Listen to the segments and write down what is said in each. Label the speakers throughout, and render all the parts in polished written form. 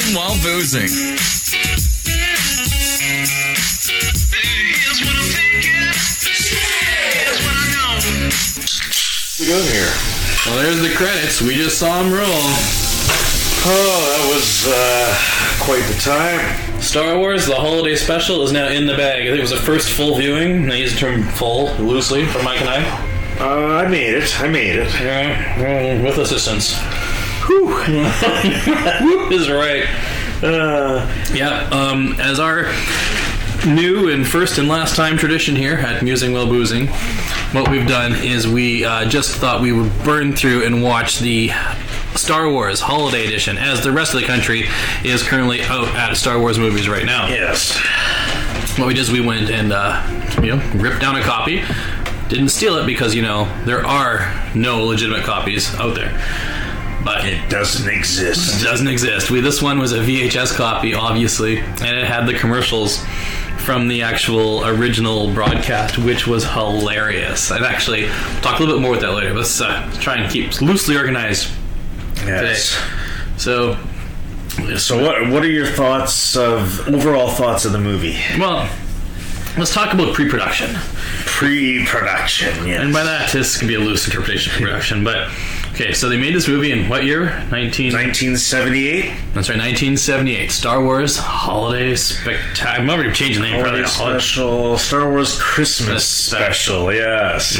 Speaker 1: Musing While Boozing. Here's what I'm thinking. Here's what I know.
Speaker 2: We go here.
Speaker 3: Well, there's the credits. We just saw them roll.
Speaker 2: Oh, that was quite the time.
Speaker 3: Star Wars, the holiday special, is now in the bag. I think it was the first full viewing. I use the term full loosely for Mike and I.
Speaker 2: I made it.
Speaker 3: Yeah, with assistance.
Speaker 2: Whew.
Speaker 3: Whoop is right. As our new and first and last time tradition here at Musing While Boozing, what we've done is we just thought we would burn through and watch the Star Wars Holiday Edition, as the rest of the country is currently out at Star Wars movies right now.
Speaker 2: Yes.
Speaker 3: What we did is we went and ripped down a copy. Didn't steal it because there are no legitimate copies out there. But
Speaker 2: it doesn't exist.
Speaker 3: This one was a VHS copy, obviously, and it had the commercials from the actual original broadcast, which was hilarious. I'd actually talk a little bit more with that later. Let's try and keep loosely organized today. So
Speaker 2: what are your overall thoughts of the movie?
Speaker 3: Well, let's talk about pre-production.
Speaker 2: Pre-production, yes.
Speaker 3: And by that, this can be a loose interpretation of pre-production, but okay, so they made this movie in what year?
Speaker 2: 1978?
Speaker 3: That's right, 1978. Star Wars Holiday Spectacular. I'm already changing the name.
Speaker 2: Holiday Special. Star Wars Christmas Special. Yes.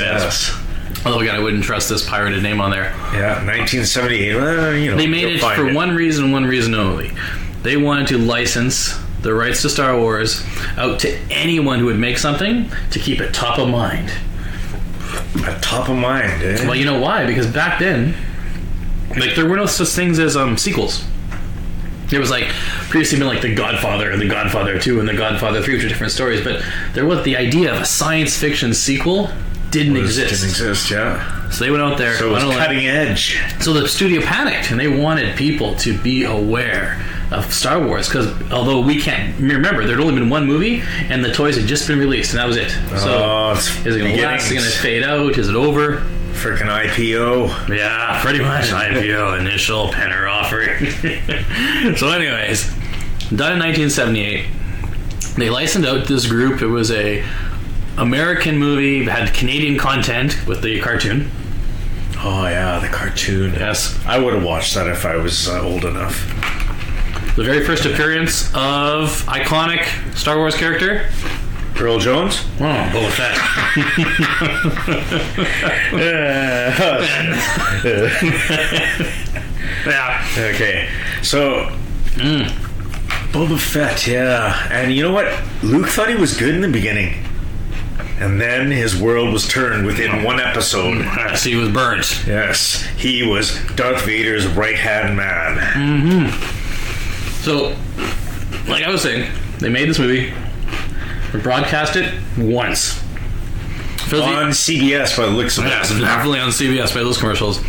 Speaker 3: Although, again, I wouldn't trust this pirated name on there.
Speaker 2: Yeah, 1978. Well,
Speaker 3: they made it for one reason only. They wanted to license the rights to Star Wars out to anyone who would make something to keep it top of mind.
Speaker 2: Top of mind, eh?
Speaker 3: Well, you know why? Because back then, there were no such things as sequels. There was previously been The Godfather and The Godfather 2 and The Godfather 3, which are different stories, but there was the idea of a science fiction sequel didn't exist,
Speaker 2: yeah.
Speaker 3: So they went out there.
Speaker 2: So it was cutting edge.
Speaker 3: So the studio panicked, and they wanted people to be aware of Star Wars, because although we can't remember, there'd only been one movie, and the toys had just been released, and that was it. So is it going to last? Is it going to fade out? Is it over?
Speaker 2: Freaking IPO.
Speaker 3: Yeah, pretty much IPO, initial Penner offering. So anyways, done in 1978. They licensed out this group. It was a American movie, had Canadian content with the cartoon.
Speaker 2: Oh yeah, the cartoon.
Speaker 3: Yes.
Speaker 2: I would have watched that if I was old enough.
Speaker 3: The very first appearance of iconic Star Wars character,
Speaker 2: Earl Jones?
Speaker 3: Oh, Boba Fett. Yeah.
Speaker 2: Okay. So, Boba Fett, yeah. And you know what? Luke thought he was good in the beginning. And then his world was turned within one episode.
Speaker 3: Yes, he was burnt.
Speaker 2: Yes. He was Darth Vader's right-hand man.
Speaker 3: Mm-hmm. So, like I was saying, they made this movie. They broadcast it once.
Speaker 2: On CBS by the looks of it.
Speaker 3: Yes, definitely on CBS by those commercials.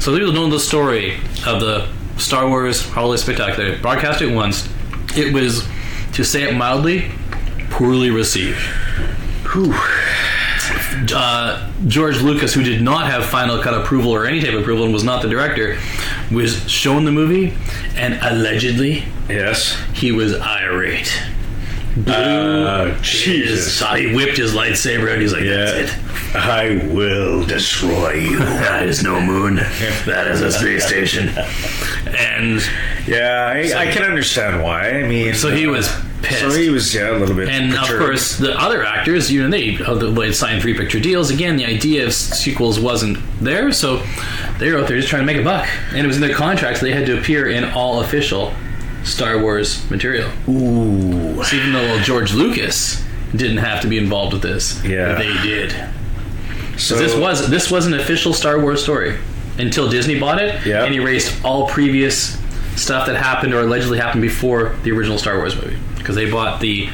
Speaker 3: So people know the story of the Star Wars Holiday Spectacular. They broadcast it once. It was, to say it mildly, poorly received. George Lucas, who did not have Final Cut approval or any type of approval and was not the director, was shown the movie, and allegedly,
Speaker 2: yes,
Speaker 3: he was irate.
Speaker 2: Jesus.
Speaker 3: He whipped his lightsaber out. He's like, that's it.
Speaker 2: I will destroy you.
Speaker 3: That is no moon. That is a space station. And
Speaker 2: yeah, I can understand why. I mean,
Speaker 3: so he was pissed.
Speaker 2: So he was, a little bit.
Speaker 3: And perturbed. Of course, the other actors, they signed 3-picture deals. Again, the idea of sequels wasn't there, so they were out there just trying to make a buck. And it was in their contracts; they had to appear in all official Star Wars material.
Speaker 2: Ooh.
Speaker 3: So even though George Lucas didn't have to be involved with this, they did. So this was an official Star Wars story until Disney bought it and erased all previous stuff that happened or allegedly happened before the original Star Wars movie, because they bought the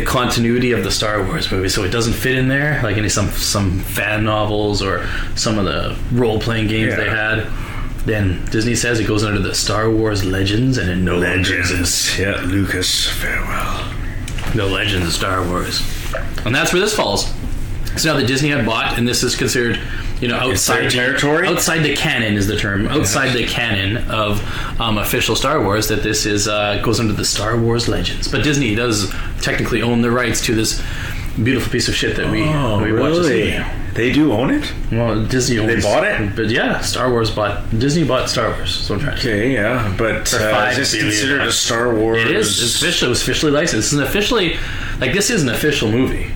Speaker 3: continuity of the Star Wars movie, so it doesn't fit in there like some fan novels or some of the role-playing games they had. Then Disney says it goes under the Star Wars Legends, and it no longer exists.
Speaker 2: Yeah, Lucas, farewell.
Speaker 3: The Legends of Star Wars. And that's where this falls. So now that Disney had bought, and this is considered outside
Speaker 2: territory.
Speaker 3: Outside the canon is the term. Outside the canon of official Star Wars, that this is goes under the Star Wars Legends. But Disney does technically own the rights to this beautiful piece of shit that we watch this evening.
Speaker 2: They do own it?
Speaker 3: Well, Disney owns.
Speaker 2: They bought it?
Speaker 3: But yeah, Disney bought Star Wars. So I'm trying to say.
Speaker 2: Okay, yeah, but is this considered a Star Wars?
Speaker 3: It is. It was officially licensed. This is an official movie.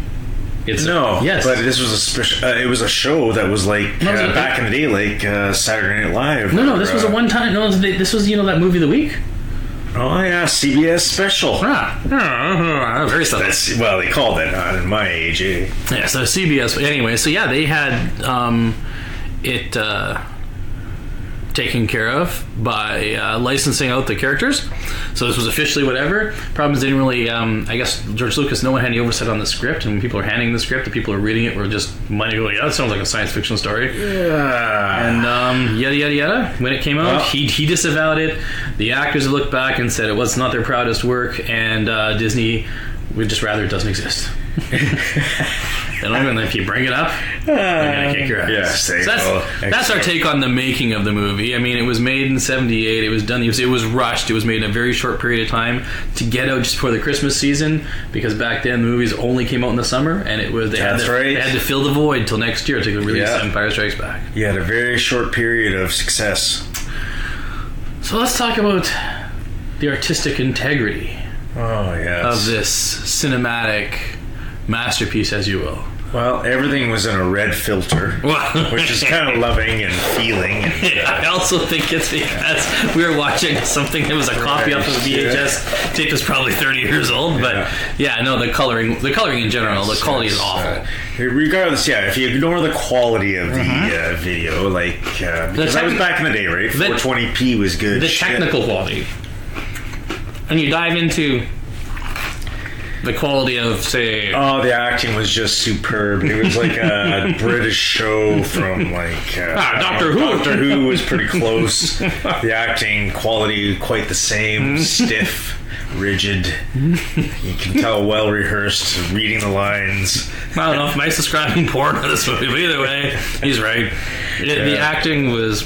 Speaker 2: Yes, but this was a special. It was a show that was back in the day, like Saturday Night Live.
Speaker 3: No, this was a one-time. No, this was that movie of the week.
Speaker 2: Oh yeah, CBS special.
Speaker 3: Very subtle.
Speaker 2: Well, they called it in my age. Eh?
Speaker 3: Yeah, so CBS. Anyway, so yeah, they had it taken care of by licensing out the characters. So this was officially whatever. Problem is, they didn't really. I guess George Lucas, no one had any oversight on the script, and when people are handing the script, the people are reading it were just minding going, "Yeah, that sounds like a science fiction story."
Speaker 2: Yeah.
Speaker 3: And yada yada yada. When it came out, he disavowed it. The actors have looked back and said it was not their proudest work, and Disney would just rather it doesn't exist. And if you bring it up, I'm gonna kick your ass.
Speaker 2: Yeah,
Speaker 3: so that's our take on the making of the movie. I mean, it was made in '78. It was done. It was rushed. It was made in a very short period of time to get out just before the Christmas season, because back then the movies only came out in the summer, and they had to fill the void till next year to release Empire Strikes Back.
Speaker 2: You had a very short period of success.
Speaker 3: So let's talk about the artistic integrity of this cinematic masterpiece, as you will.
Speaker 2: Well, everything was in a red filter, which is kind of loving and feeling. And,
Speaker 3: I also think it's because we were watching something that was a copy off of a VHS tape that's probably 30 years old. But the coloring in general, the quality is awful.
Speaker 2: Regardless, if you ignore the quality of the video, because that was back in the day, right? 420p was good.
Speaker 3: The technical quality, and you dive into the quality of, say...
Speaker 2: Oh, the acting was just superb. It was like a British show from,
Speaker 3: Doctor Who.
Speaker 2: Doctor Who was pretty close. The acting quality, quite the same. Stiff, rigid. You can tell, well-rehearsed, reading the lines.
Speaker 3: I don't know if Mike's describing porn in this movie, but either way, he's right. The acting was...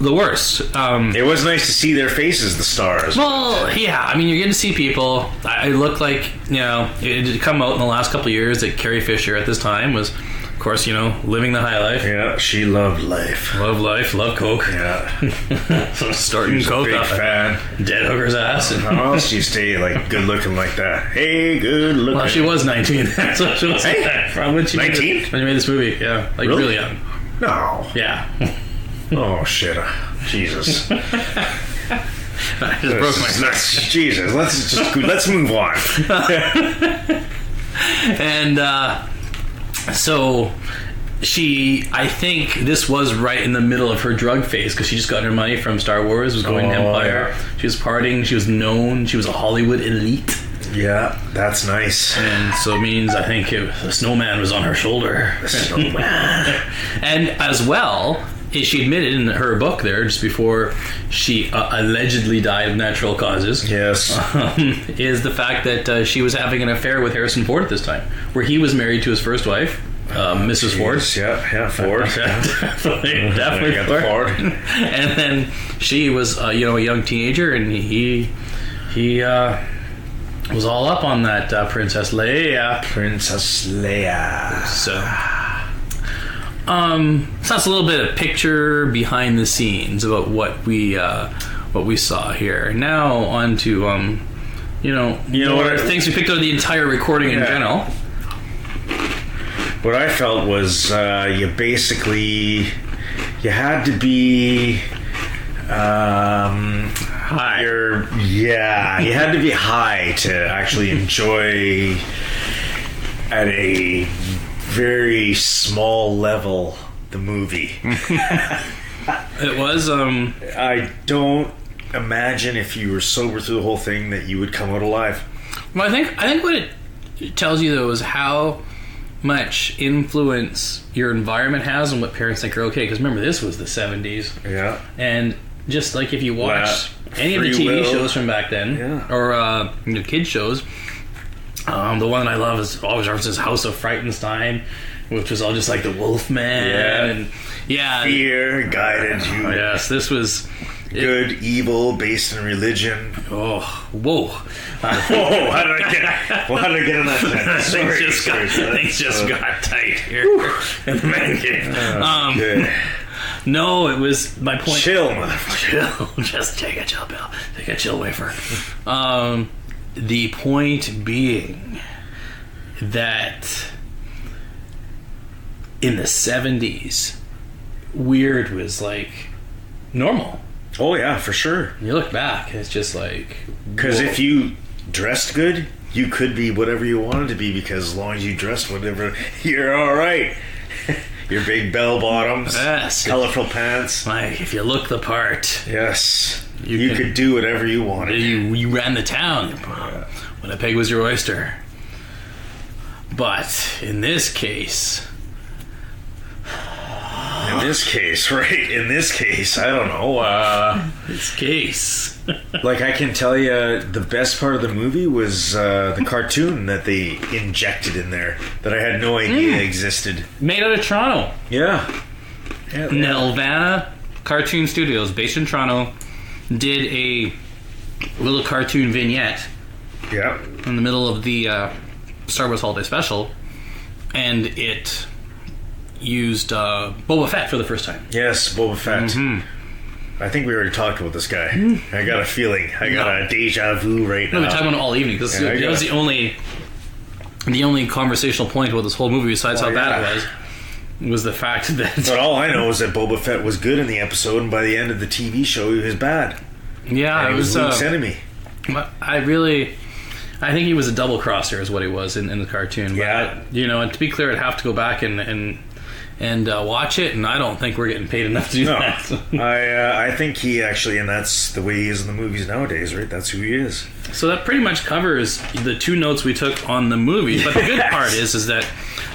Speaker 3: the worst.
Speaker 2: It was nice to see their faces, the stars.
Speaker 3: Well, yeah. I mean, you're getting to see people. I look like, it had come out in the last couple of years that Carrie Fisher at this time was, of course, living the high life.
Speaker 2: Yeah, she loved life.
Speaker 3: Love coke.
Speaker 2: Yeah.
Speaker 3: Starting coke
Speaker 2: big
Speaker 3: off
Speaker 2: fan.
Speaker 3: Dead hooker's ass.
Speaker 2: And how else do you stay, good looking like that? Hey, good looking.
Speaker 3: Well, she was 19. That's what she was.
Speaker 2: Hey,
Speaker 3: from when she
Speaker 2: 19?
Speaker 3: When she made this movie, yeah. Really young.
Speaker 2: No.
Speaker 3: Yeah.
Speaker 2: Oh shit! Jesus!
Speaker 3: I just broke my neck.
Speaker 2: Jesus! Let's move on.
Speaker 3: And so I think this was right in the middle of her drug phase, because she just got her money from Star Wars, was going to Empire. Yeah. She was partying. She was known. She was a Hollywood elite.
Speaker 2: Yeah, that's nice.
Speaker 3: And so it means, I think, the snowman was on her shoulder.
Speaker 2: The snowman.
Speaker 3: And as well, she admitted in her book there, just before she allegedly died of natural causes,
Speaker 2: yes,
Speaker 3: is the fact that she was having an affair with Harrison Ford at this time, where he was married to his first wife, Mrs. Ford.
Speaker 2: Yeah, Ford.
Speaker 3: definitely Ford. And then she was, a young teenager, and he was all up on that Princess Leia. So that's a little bit of picture behind the scenes about what we saw here. Now on to things we picked out of the entire recording in general.
Speaker 2: What I felt was you had to be
Speaker 3: high.
Speaker 2: You had to be high to actually enjoy at a very small level the movie.
Speaker 3: It was
Speaker 2: I don't imagine if you were sober through the whole thing that you would come out alive.
Speaker 3: Well, I think what it tells you though is how much influence your environment has on what parents think are okay, because remember, this was the 70s.
Speaker 2: Yeah.
Speaker 3: And just like if you watch any of the TV shows from back then, or kids shows, the one that I love is always references House of Frightenstein, which was all just like the Wolfman. And
Speaker 2: fear guided you.
Speaker 3: Oh, yes, this was
Speaker 2: good, evil, based in religion.
Speaker 3: Oh, whoa!
Speaker 2: How did I get in that?
Speaker 3: Things just got tight here in the man cave. No, it was my point.
Speaker 2: Chill, motherfucker.
Speaker 3: Chill. Just take a chill pill. Take a chill wafer. The point being that in the 70s, weird was like normal.
Speaker 2: Oh yeah, for sure.
Speaker 3: You look back, it's just like...
Speaker 2: Because if you dressed good, you could be whatever you wanted to be, because as long as you dressed whatever, you're alright. Your big bell bottoms, colorful pants.
Speaker 3: Like, if you look the part.
Speaker 2: Yes. You could do whatever you wanted.
Speaker 3: You ran the town. When a pig was your oyster. But in this case...
Speaker 2: In this case, I don't know.
Speaker 3: This case.
Speaker 2: Like, I can tell you, the best part of the movie was the cartoon that they injected in there that I had no idea existed.
Speaker 3: Made out of Toronto.
Speaker 2: Yeah.
Speaker 3: Nelvana Cartoon Studios, based in Toronto, did a little cartoon vignette.
Speaker 2: Yeah.
Speaker 3: In the middle of the Star Wars Holiday Special, and it used Boba Fett for the first time.
Speaker 2: Yes, Boba Fett. Mm-hmm. I think we already talked about this guy. I got a feeling. I got a deja vu right now.
Speaker 3: We've been talking about it all evening, because that was the only conversational point about this whole movie, besides how bad it was the fact that...
Speaker 2: But all I know is that Boba Fett was good in the episode, and by the end of the TV show, he was bad.
Speaker 3: Yeah,
Speaker 2: and he was Luke's enemy.
Speaker 3: I think he was a double crosser, is what he was in the cartoon.
Speaker 2: Yeah.
Speaker 3: But, and to be clear, I'd have to go back and watch it, and I don't think we're getting paid enough to do that.
Speaker 2: I think he actually, and that's the way he is in the movies nowadays, right? That's who he is.
Speaker 3: So that pretty much covers the two notes we took on the movie. But the good part is that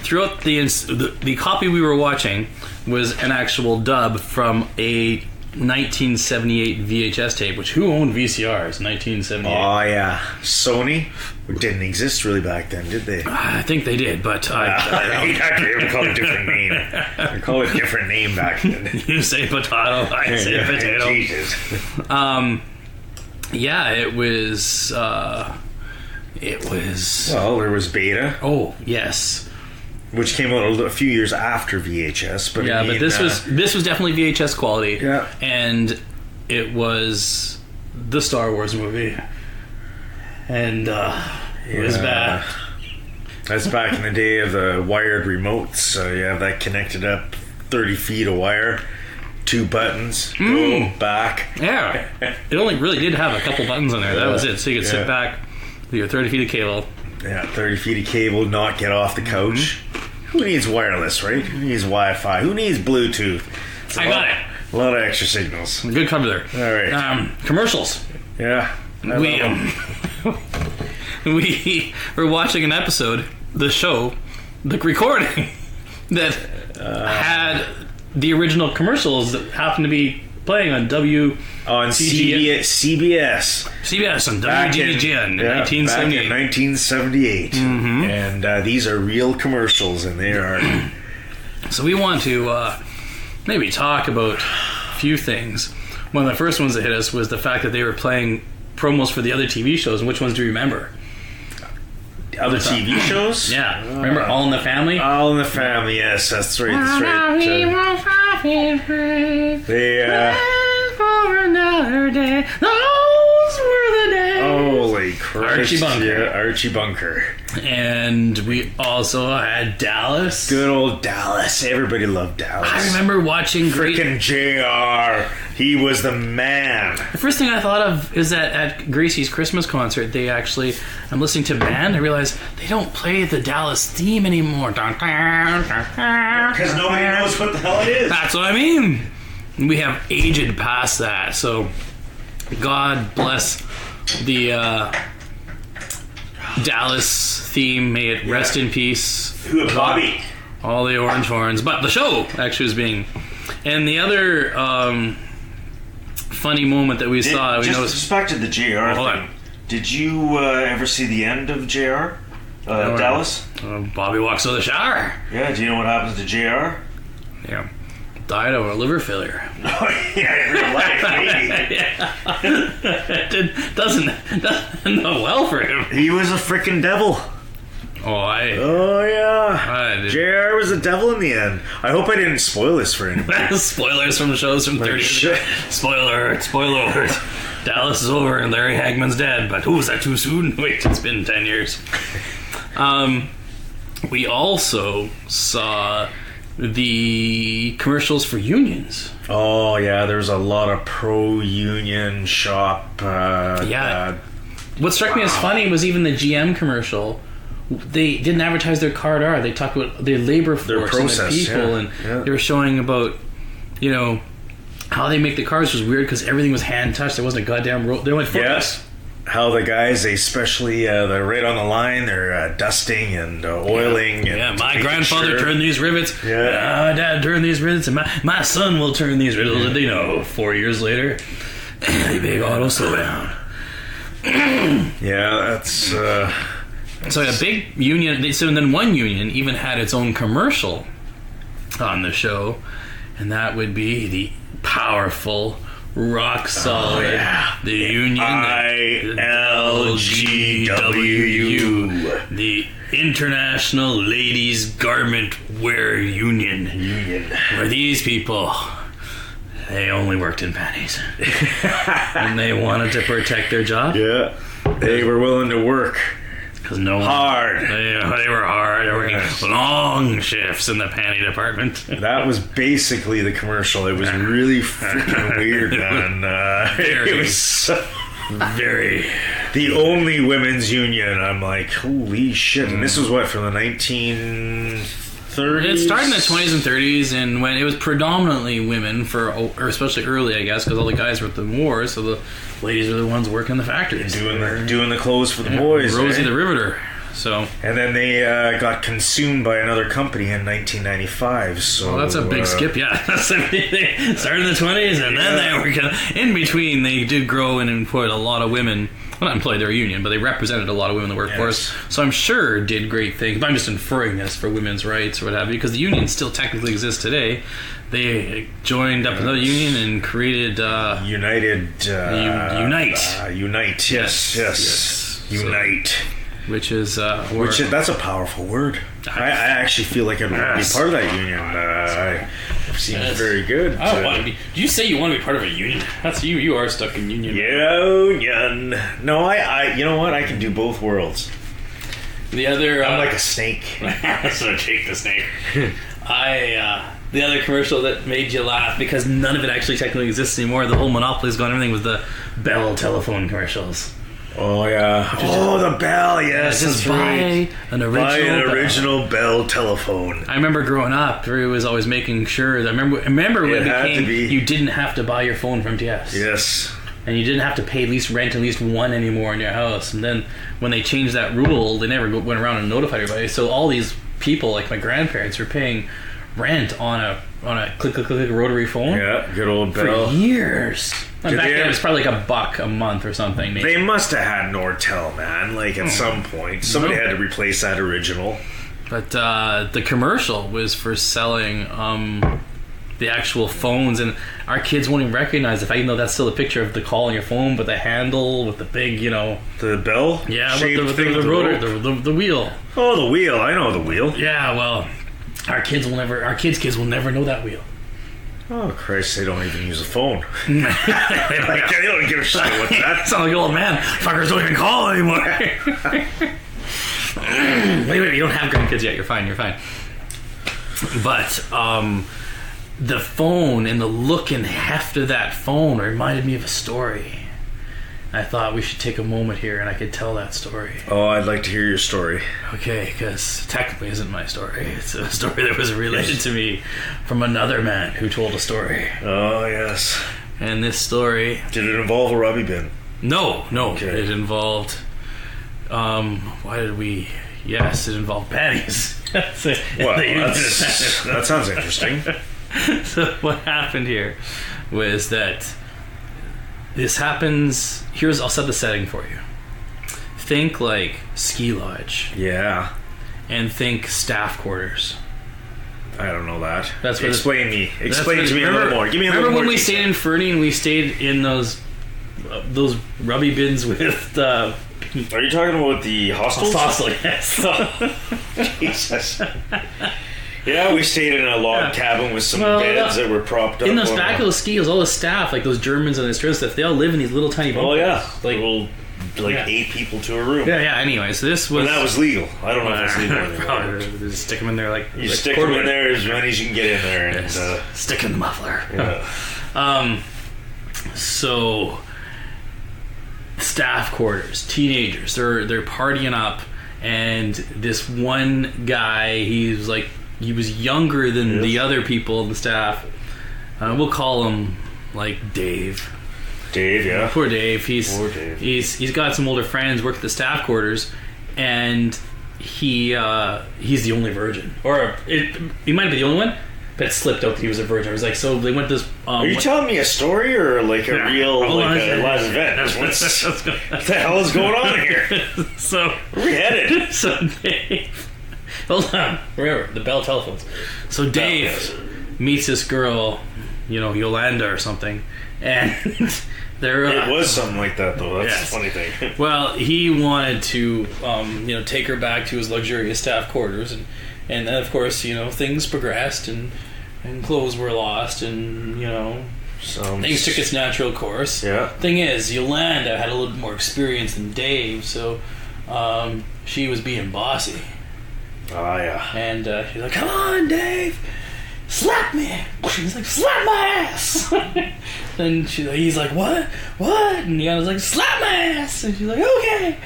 Speaker 3: throughout the copy we were watching was an actual dub from a 1978 VHS tape, which who owned VCRs? 1978.
Speaker 2: Oh yeah, Sony. It didn't exist really back then, did they?
Speaker 3: I think they did, but
Speaker 2: I call it a different name. I call it a different name back then.
Speaker 3: You say potato, I say potato.
Speaker 2: Jesus.
Speaker 3: Yeah, it was.
Speaker 2: Well, there was Beta.
Speaker 3: Oh yes.
Speaker 2: Which came out a few years after VHS, but
Speaker 3: but this was definitely VHS quality.
Speaker 2: Yeah,
Speaker 3: and it was the Star Wars movie, and it was bad.
Speaker 2: That's back in the day of the wired remotes. So you have that connected up 30 feet of wire, 2 buttons, go back.
Speaker 3: Yeah, it only really did have a couple buttons on there. That was it. So you could sit back with your 30 feet of cable.
Speaker 2: Yeah, 30 feet of cable, not get off the couch. Who needs wireless, right? Who needs Wi-Fi? Who needs Bluetooth?
Speaker 3: I got it.
Speaker 2: A lot of extra signals.
Speaker 3: Good cover there.
Speaker 2: All right.
Speaker 3: Commercials.
Speaker 2: Yeah.
Speaker 3: We were watching an episode, the show, the recording, that had the original commercials that happened to be playing on
Speaker 2: CBS.
Speaker 3: CBS on WGN in 1978.
Speaker 2: Back in 1978. Mm-hmm. And these are real commercials, and they are...
Speaker 3: So we want to maybe talk about a few things. One of the first ones that hit us was the fact that they were playing promos for the other TV shows. And which ones do you remember?
Speaker 2: Other TV shows?
Speaker 3: Yeah. Remember All in the Family?
Speaker 2: All in the Family, yes. That's right. That's right.
Speaker 3: For another day. Those were the days.
Speaker 2: Holy Christ.
Speaker 3: Archie Bunker.
Speaker 2: Yeah, Archie Bunker.
Speaker 3: And we also had Dallas.
Speaker 2: Good old Dallas. Everybody loved Dallas.
Speaker 3: I remember watching
Speaker 2: freaking JR. He was the man.
Speaker 3: The first thing I thought of is that at Gracie's Christmas concert, I'm listening to band, I realized they don't play the Dallas theme anymore.
Speaker 2: Because nobody knows what the hell it is.
Speaker 3: That's what I mean. We have aged past that, so God bless the Dallas theme. May it rest in peace.
Speaker 2: Bobby.
Speaker 3: All the orange horns. But the show actually was being... And the other funny moment that we saw...
Speaker 2: Just with respect to the JR thing, did you ever see the end of JR? Dallas?
Speaker 3: Bobby walks out of the shower.
Speaker 2: Yeah, do you know what happens to JR?
Speaker 3: Yeah. Died of a liver failure.
Speaker 2: Oh, yeah, in real life, maybe.
Speaker 3: It doesn't know well for him.
Speaker 2: He was a freaking devil.
Speaker 3: Oh,
Speaker 2: yeah. JR was a devil in the end. I hope I didn't spoil this for anybody.
Speaker 3: Spoilers from shows from 30 years ago. Spoiler alert. Dallas is over and Larry Hagman's dead, but is that too soon? Wait, it's been 10 years. We also saw the commercials for unions.
Speaker 2: Oh, yeah, there's a lot of pro-union shop.
Speaker 3: What struck me as funny was even the GM commercial. They didn't advertise their card R. They talked about their labor force, their process, and the people, and they were showing about, how they make the cars was weird because everything was hand touched. There wasn't a goddamn roll. They went focus.
Speaker 2: How the guys, they especially, they're right on the line. They're dusting and oiling.
Speaker 3: Yeah, my grandfather turned these rivets. Yeah, Dad turned these rivets, and my son will turn these rivets. And 4 years later, the big auto slowdown.
Speaker 2: Yeah, that's.
Speaker 3: So a big union. So then one union even had its own commercial on the show, and that would be the powerful, rock solid, the union ILGWU, the International Ladies Garment Wear Union. Where these people, they only worked in panties, and they wanted to protect their job.
Speaker 2: Yeah, they were willing to work.
Speaker 3: Because hard. They were hard. They were working long shifts in the panty department.
Speaker 2: That was basically the commercial. It was really freaking weird, man. It was
Speaker 3: very.
Speaker 2: The only women's union. I'm like, holy shit. And this was what, from the 1930s?
Speaker 3: It started in the 20s and 30s, and when it was predominantly women, or especially early, I guess, because all the guys were at the war, so the ladies were the ones working in the factories.
Speaker 2: Doing the clothes for the boys.
Speaker 3: Rosie the Riveter. So.
Speaker 2: And then they got consumed by another company in 1995. So
Speaker 3: that's a big skip, yeah. They started in the 20s, and then they were in between. They did grow and employed a lot of women. Well, not employed, they were a union, but they represented a lot of women in the workforce. Yes. So I'm sure did great things. But I'm just inferring this for women's rights or what have you, because the union still technically exists today. They joined up another union and created
Speaker 2: Unite. Yes. Unite.
Speaker 3: So, which is
Speaker 2: that's a powerful word. I actually feel like I'd want to be part of that union. It seems very good.
Speaker 3: I don't want to be. Do you say you want to be part of a union? That's you. You are stuck in union.
Speaker 2: Union. No, I. You know what? I can do both worlds.
Speaker 3: The other.
Speaker 2: I'm like a snake.
Speaker 3: So take the snake. The other commercial that made you laugh because none of it actually technically exists anymore. The whole monopoly's gone. Everything was the Bell telephone commercials.
Speaker 2: Oh yeah! The Bell, yes.
Speaker 3: Just buy an original
Speaker 2: Bell telephone.
Speaker 3: I remember growing up, Drew was always making sure that. Remember when it became you didn't have to buy your phone from TS.
Speaker 2: Yes.
Speaker 3: And you didn't have to pay rent at least one anymore in your house. And then when they changed that rule, they never went around and notified everybody. So all these people, like my grandparents, were paying rent on a click rotary phone.
Speaker 2: Yeah, good old Bell.
Speaker 3: For years. Back then it was probably like $1 a month or something. Maybe.
Speaker 2: They must have had Nortel, man. Like at some point, somebody had to replace that original.
Speaker 3: But the commercial was for selling the actual phones, and our kids won't even recognize the fact, even though that's still a picture of the call on your phone, but the handle with the big,
Speaker 2: the bell.
Speaker 3: Yeah, with the rotor, the wheel.
Speaker 2: Oh, the wheel! I know the wheel.
Speaker 3: Yeah, well, our kids will never know that wheel.
Speaker 2: Oh, Christ, they don't even use a phone. They don't give a shit about that.
Speaker 3: It's not like old man. Fuckers don't even call anymore. Wait, you don't have grandkids yet. You're fine. But the phone and the look and heft of that phone reminded me of a story. I thought we should take a moment here and I could tell that story.
Speaker 2: Oh, I'd like to hear your story.
Speaker 3: Okay, because technically it isn't my story. It's a story that was related to me from another man who told a story.
Speaker 2: Oh, yes.
Speaker 3: And this story...
Speaker 2: Did it involve a rubby bin?
Speaker 3: No. Okay. It involved... Yes, it involved panties.
Speaker 2: That sounds interesting.
Speaker 3: So what happened here was that... This happens... I'll set the setting for you. think like ski lodge.
Speaker 2: Yeah.
Speaker 3: And think staff quarters.
Speaker 2: I don't know that.
Speaker 3: That's what
Speaker 2: Explain to me a little more. Give me a little more.
Speaker 3: Remember when we stayed in Fernie and we stayed in those rubby bins with
Speaker 2: Are you talking about the hostels?
Speaker 3: Hostel, yes.
Speaker 2: Jesus. Yeah, we stayed in a log cabin with some beds that were propped up.
Speaker 3: In those back of those skis, all the staff, like those Germans and the Australians stuff, they all live in these little tiny bunkers.
Speaker 2: Oh yeah, like 8 people to a room.
Speaker 3: Yeah. Anyway, so this was.
Speaker 2: And that was legal. I don't know if that's legal anymore.
Speaker 3: Probably just stick them in there like.
Speaker 2: You stick them in there as many as you can get in there, and
Speaker 3: stick in the muffler.
Speaker 2: Yeah.
Speaker 3: So. Staff quarters, teenagers, they're partying up, and this one guy, he was younger than the other people in the staff. We'll call him like Dave.
Speaker 2: Dave, yeah.
Speaker 3: Poor Dave.
Speaker 2: Poor Dave.
Speaker 3: He's got some older friends work at the staff quarters, and he's the only virgin, or he might be the only one. But it slipped out that he was a virgin. I was like, so they went this.
Speaker 2: Are you telling me a story or like a real a live event? What the hell is going on here?
Speaker 3: So
Speaker 2: where are we headed?
Speaker 3: So Dave, hold on. Remember the bell telephones. So Dave meets this girl, Yolanda or something, and they're.
Speaker 2: It was something like that though. That's the funny thing.
Speaker 3: Well, he wanted to, take her back to his luxurious staff quarters, and then of course, things progressed and clothes were lost, and things took its natural course.
Speaker 2: Yeah.
Speaker 3: Thing is, Yolanda had a little bit more experience than Dave, so she was being bossy.
Speaker 2: Oh yeah.
Speaker 3: And she's like, "Come on, Dave, slap me." She's like, "Slap my ass." And he's like, "What? What?" And Yolanda's like, "Slap my ass." And she's like, "Okay."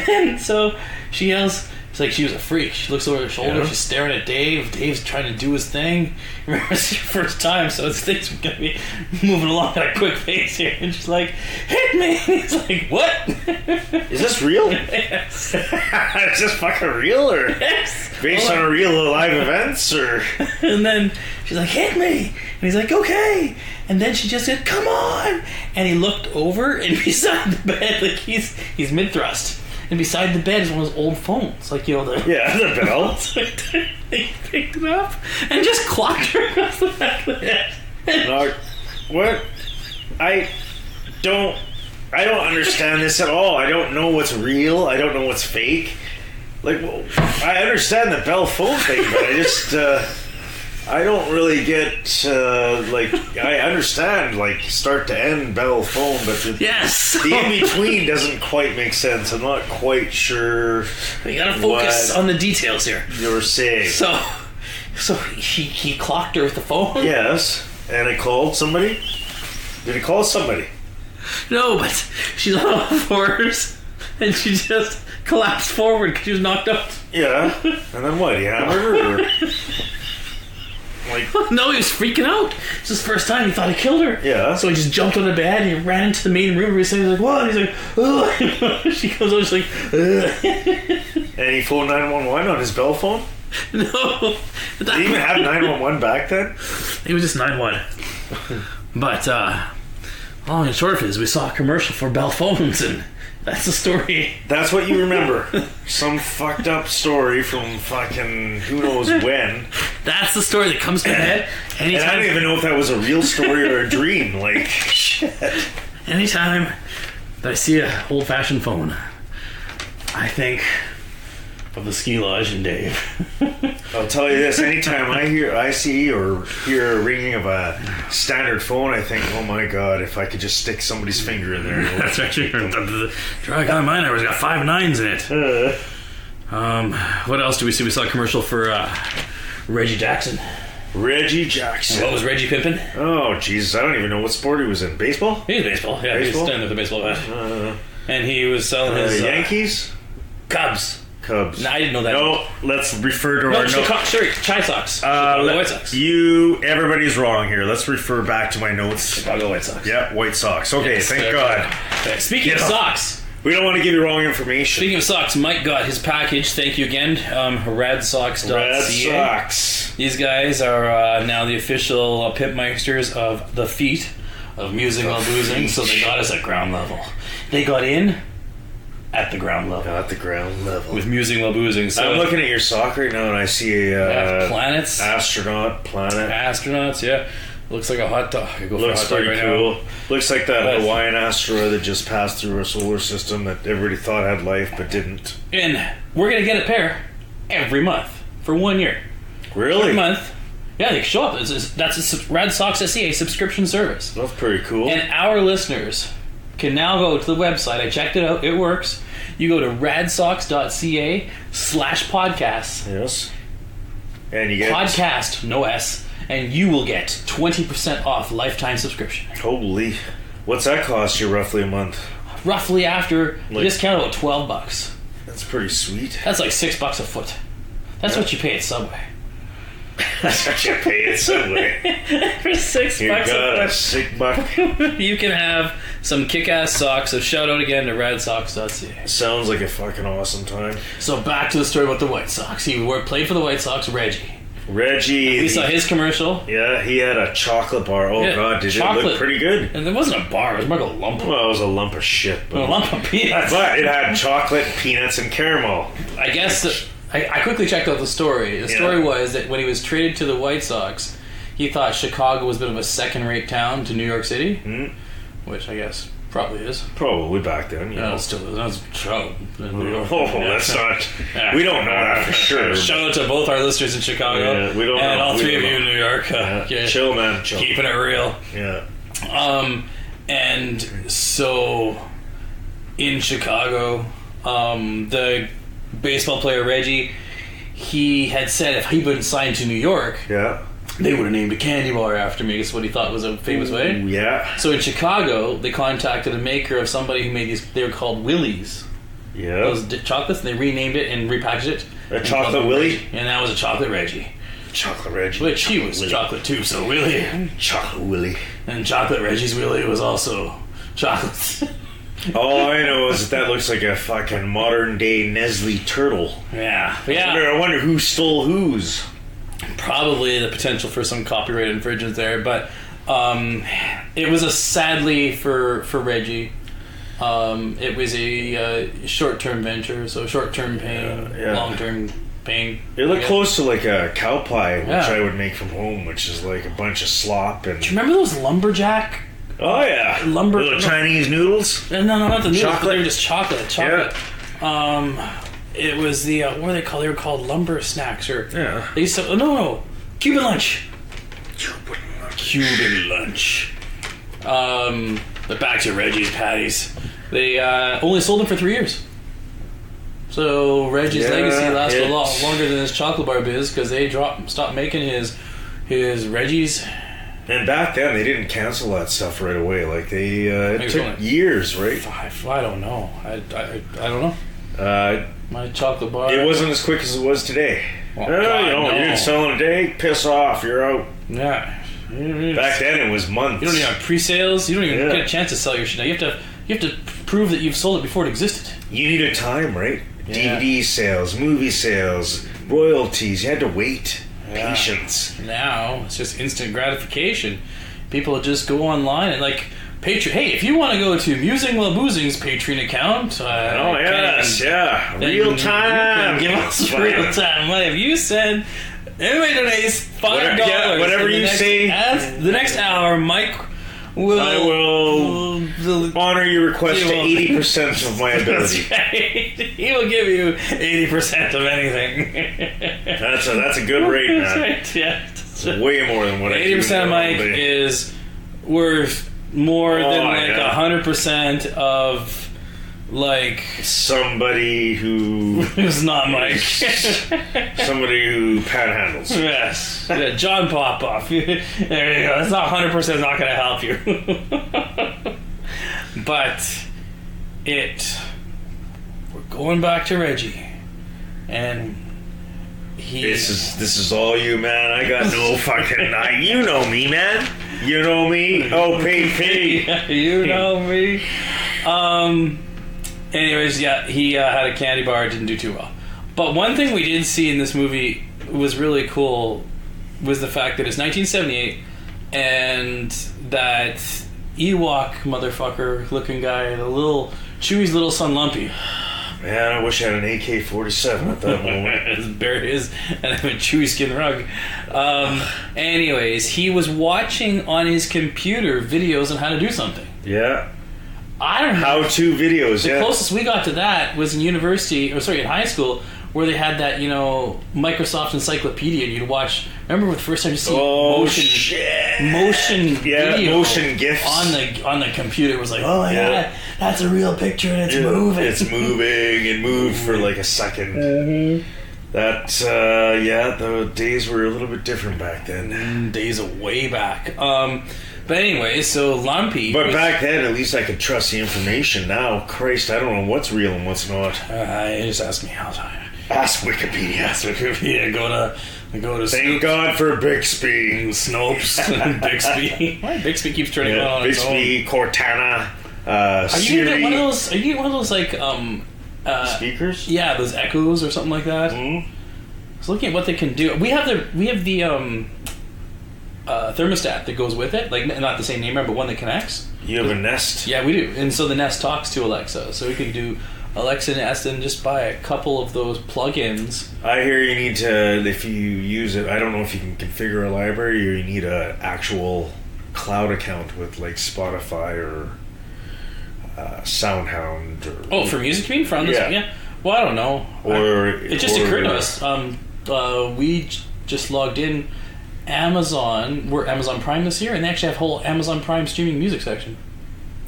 Speaker 3: And so she yells. It's like she was a freak. She looks over her shoulder. Yeah. She's staring at Dave. Dave's trying to do his thing. Remember, it's your first time, so things are going to be moving along at a quick pace here. And she's like, "Hit me!" And he's like, "What?
Speaker 2: Is this real?"
Speaker 3: Yes.
Speaker 2: Is this fucking real, or based on real live events, or?
Speaker 3: And then she's like, "Hit me!" And he's like, "Okay." And then she just said, "Come on!" And he looked over, and beside the bed, like he's mid-thrust. And beside the bed is one of those old phones, like the
Speaker 2: bell.
Speaker 3: He picked it up and just clocked her across the back of the head.
Speaker 2: What? I don't understand this at all. I don't know what's real. I don't know what's fake. Like, I understand the bell phone thing, but I just I don't really get I understand start to end bell phone, but the in between doesn't quite make sense. I'm not quite sure.
Speaker 3: You gotta focus on the details here.
Speaker 2: You're saying
Speaker 3: so he clocked her with the phone.
Speaker 2: Yes, and it called somebody. Did it call somebody?
Speaker 3: No, but she's on all fours and she just collapsed forward because she was knocked out.
Speaker 2: Yeah, and then what? He hammered her. Or?
Speaker 3: No, he was freaking out. It's his first time. He thought he killed her.
Speaker 2: Yeah.
Speaker 3: So he just jumped on the bed and he ran into the main room. He's like, "What?" He's like, "Oh." She comes over. She's like, "Ugh." And
Speaker 2: he phoned 911 on his bell phone?
Speaker 3: No.
Speaker 2: Did he even have 911 back then?
Speaker 3: It was just 911. But long and short of it is we saw a commercial for bell phones, and that's the story.
Speaker 2: That's what you remember. Some fucked up story from fucking who knows when.
Speaker 3: That's the story that comes to my head.
Speaker 2: And I don't even know if that was a real story or a dream. Like, shit.
Speaker 3: Anytime that I see an old-fashioned phone, I think of the ski lodge and Dave.
Speaker 2: I'll tell you this: anytime I see or hear a ringing of a standard phone, I think, "Oh my god, if I could just stick somebody's finger in there."
Speaker 3: That's actually try on my number's got 5 9s in it. What else do we see? We saw a commercial for Reggie Jackson.
Speaker 2: Reggie Jackson.
Speaker 3: What was Reggie pimping?
Speaker 2: Oh Jesus, I don't even know what sport he was in. Baseball?
Speaker 3: He was baseball. Yeah, he was standing with the baseball bat. And he was selling his
Speaker 2: Yankees,
Speaker 3: Cubs.
Speaker 2: No,
Speaker 3: I didn't know that.
Speaker 2: No, let's refer to our notes.
Speaker 3: Sorry, Chi Sox. Chicago White Sox.
Speaker 2: Everybody's wrong here. Let's refer back to my notes.
Speaker 3: Chicago White Sox.
Speaker 2: Yeah, White Sox. Okay, yes, thank God.
Speaker 3: Okay. Speaking of socks.
Speaker 2: We don't want to give you wrong information.
Speaker 3: Speaking of socks, Mike got his package. Thank you again. RadSocks.ca.
Speaker 2: Red Sox.
Speaker 3: These guys are now the official pimpmeisters of the feet of Musing While Boozing. So they got us at ground level. They got in at the ground level.
Speaker 2: At the ground level.
Speaker 3: With Musing While Boozing. So
Speaker 2: I'm looking at your sock right now and I see a
Speaker 3: planets.
Speaker 2: Astronaut planet.
Speaker 3: Astronauts, yeah. Looks like a hot dog. I go
Speaker 2: Looks
Speaker 3: for a hot dog
Speaker 2: pretty
Speaker 3: right
Speaker 2: cool.
Speaker 3: now.
Speaker 2: Looks like that Hawaiian asteroid that just passed through our solar system that everybody thought had life but didn't.
Speaker 3: And we're going to get a pair every month for 1 year.
Speaker 2: Really?
Speaker 3: Every month. Yeah, they show up. That's a Rad Socks SCA subscription service.
Speaker 2: That's pretty cool.
Speaker 3: And our listeners can now go to the website. I checked it out. It works. You go to radsocks.ca/podcasts.
Speaker 2: Yes. And you get...
Speaker 3: Podcast, no S. And you will get 20% off lifetime subscription.
Speaker 2: Holy. What's that cost you roughly a month?
Speaker 3: Roughly after discount about $12.
Speaker 2: That's pretty sweet.
Speaker 3: That's like $6 a foot. That's what you pay at Subway.
Speaker 2: That's what you pay at Subway.
Speaker 3: For $6
Speaker 2: you got
Speaker 3: a
Speaker 2: a sick buck.
Speaker 3: You can have some kick-ass socks. So shout out again to radsocks.ca.
Speaker 2: Sounds like a fucking awesome time.
Speaker 3: So back to the story about the White Sox. He played for the White Sox, Reggie.
Speaker 2: We
Speaker 3: saw his commercial.
Speaker 2: Yeah, he had a chocolate bar. Oh, God, did it look pretty good?
Speaker 3: And it wasn't a bar, it was more like a lump.
Speaker 2: Well, it was a lump of shit. But
Speaker 3: a lump of peanuts.
Speaker 2: But it had chocolate, peanuts, and caramel.
Speaker 3: I guess I quickly checked out the story. The story was that when he was traded to the White Sox, he thought Chicago was a bit of a second-rate town to New York City, which I guess probably is.
Speaker 2: Probably back then,
Speaker 3: yeah. It still is. That's true.
Speaker 2: That's not... We don't know that for sure.
Speaker 3: Shout out to both our listeners in Chicago.
Speaker 2: Yeah, we don't
Speaker 3: and
Speaker 2: know.
Speaker 3: all three of you in New York.
Speaker 2: Chill, man. Chill.
Speaker 3: Keeping it real.
Speaker 2: Yeah.
Speaker 3: And so in Chicago, the baseball player Reggie, he had said if he been signed to New York, they would have named a candy bar after me. That's what he thought was a famous way.
Speaker 2: Yeah.
Speaker 3: So in Chicago, they contacted a maker of somebody who made these. They were called Willies.
Speaker 2: Yeah.
Speaker 3: Those chocolates, and they renamed it and repackaged it.
Speaker 2: A chocolate Willie?
Speaker 3: And that was a chocolate Reggie.
Speaker 2: Chocolate Reggie.
Speaker 3: Which he was chocolate too, so Willie.
Speaker 2: Chocolate Willie.
Speaker 3: And chocolate Reggie's Willie was also chocolate.
Speaker 2: All I know is that looks like a fucking modern day Nestle turtle.
Speaker 3: Yeah.
Speaker 2: I wonder who stole whose.
Speaker 3: Probably the potential for some copyright infringement there, but it was sadly for Reggie. It was a short-term venture, so short-term pain, long-term pain.
Speaker 2: It looked close to like a cow pie, which I would make from home, which is like a bunch of slop and.
Speaker 3: Do you remember those lumberjack?
Speaker 2: Oh yeah, little Chinese noodles.
Speaker 3: No, not the noodles.
Speaker 2: Chocolate.
Speaker 3: They were just chocolate. Yeah. It was the what are they called? They were called lumber snacks, or they used to Cuban lunch. Cuban lunch. But back to Reggie's patties. They only sold them for 3 years. So Reggie's legacy lasted a lot longer than his chocolate bar biz because they stopped making his Reggie's.
Speaker 2: And back then, they didn't cancel that stuff right away. Like it took years, right?
Speaker 3: I don't know. I don't know. My chocolate bar.
Speaker 2: It wasn't as quick as it was today.
Speaker 3: Well,
Speaker 2: you didn't sell in a day. Piss off. You're out.
Speaker 3: Yeah.
Speaker 2: Back then, it was months.
Speaker 3: You don't even have pre-sales. You don't even get a chance to sell your shit. Now you have to prove that you've sold it before it existed.
Speaker 2: You needed time, right? Yeah. DVD sales, movie sales, royalties. You had to wait. Patience.
Speaker 3: Now it's just instant gratification. People just go online and Patreon. Hey, if you want to go to Musing While Boozing's Patreon account,
Speaker 2: real time.
Speaker 3: Give us real time. What if you send? Everybody donates $5.
Speaker 2: Whatever you say.
Speaker 3: The next hour, Mike will.
Speaker 2: I will honor your request to 80% of my ability.
Speaker 3: That's right. He will give you 80% of anything.
Speaker 2: That's a good rate, man.
Speaker 3: That's right. Yeah.
Speaker 2: It's way more than what
Speaker 3: 80% of Mike is worth more than 100% of
Speaker 2: somebody
Speaker 3: who's not Mike.
Speaker 2: Somebody who panhandles.
Speaker 3: Yes. Yeah, John Popoff. There you go. That's not 100% not going to help you. But we're going back to Reggie. And
Speaker 2: this is all you, man. I got no fucking you know me, man. You know me. Oh, pay.
Speaker 3: You know me. Anyways, he had a candy bar. It didn't do too well. But one thing we did see in this movie was really cool was the fact that it's 1978 and that Ewok motherfucker looking guy, the little Chewie's little son Lumpy.
Speaker 2: Man, I wish I had an AK-47 at that moment.
Speaker 3: Bear his and have a chewy skin rug. Anyways, he was watching on his computer videos on how to do something.
Speaker 2: Yeah.
Speaker 3: I don't know.
Speaker 2: How-to videos,
Speaker 3: The closest we got to that was in in high school, where they had that, Microsoft Encyclopedia, and you'd watch. Remember the first time you see motion video
Speaker 2: motion GIFs
Speaker 3: on the computer? It was like, oh my god, that's a real picture and it's moving.
Speaker 2: It's moving. It moved for like a second. Mm-hmm. That the days were a little bit different back then.
Speaker 3: Days of way back. But anyway, so Lumpy.
Speaker 2: But back then, at least I could trust the information. Now, Christ, I don't know what's real and what's not.
Speaker 3: Just ask me all the time.
Speaker 2: Ask Wikipedia.
Speaker 3: Go to.
Speaker 2: Thank God for Bixby,
Speaker 3: Snopes, Bixby. Why Bixby keeps turning on its own?
Speaker 2: Bixby, Cortana,
Speaker 3: Are you
Speaker 2: Siri.
Speaker 3: gonna get one of those? Are you getting one of those like
Speaker 2: speakers?
Speaker 3: Yeah, those echoes or something like that.
Speaker 2: Mm-hmm.
Speaker 3: I was looking at what they can do. We have the thermostat that goes with it, like not the same name, but one that connects.
Speaker 2: You have a Nest?
Speaker 3: Yeah, we do. And so the Nest talks to Alexa, so we can do Alexa Nest and just buy a couple of those plugins.
Speaker 2: I hear you need to, if you use it, I don't know if you can configure a library or you need an actual cloud account with like Spotify or SoundHound. Or,
Speaker 3: for music, you mean? For on this? Yeah. Well, I don't know. It just occurred to us. We just logged in Amazon. We're Amazon Prime this year, and they actually have a whole Amazon Prime streaming music section.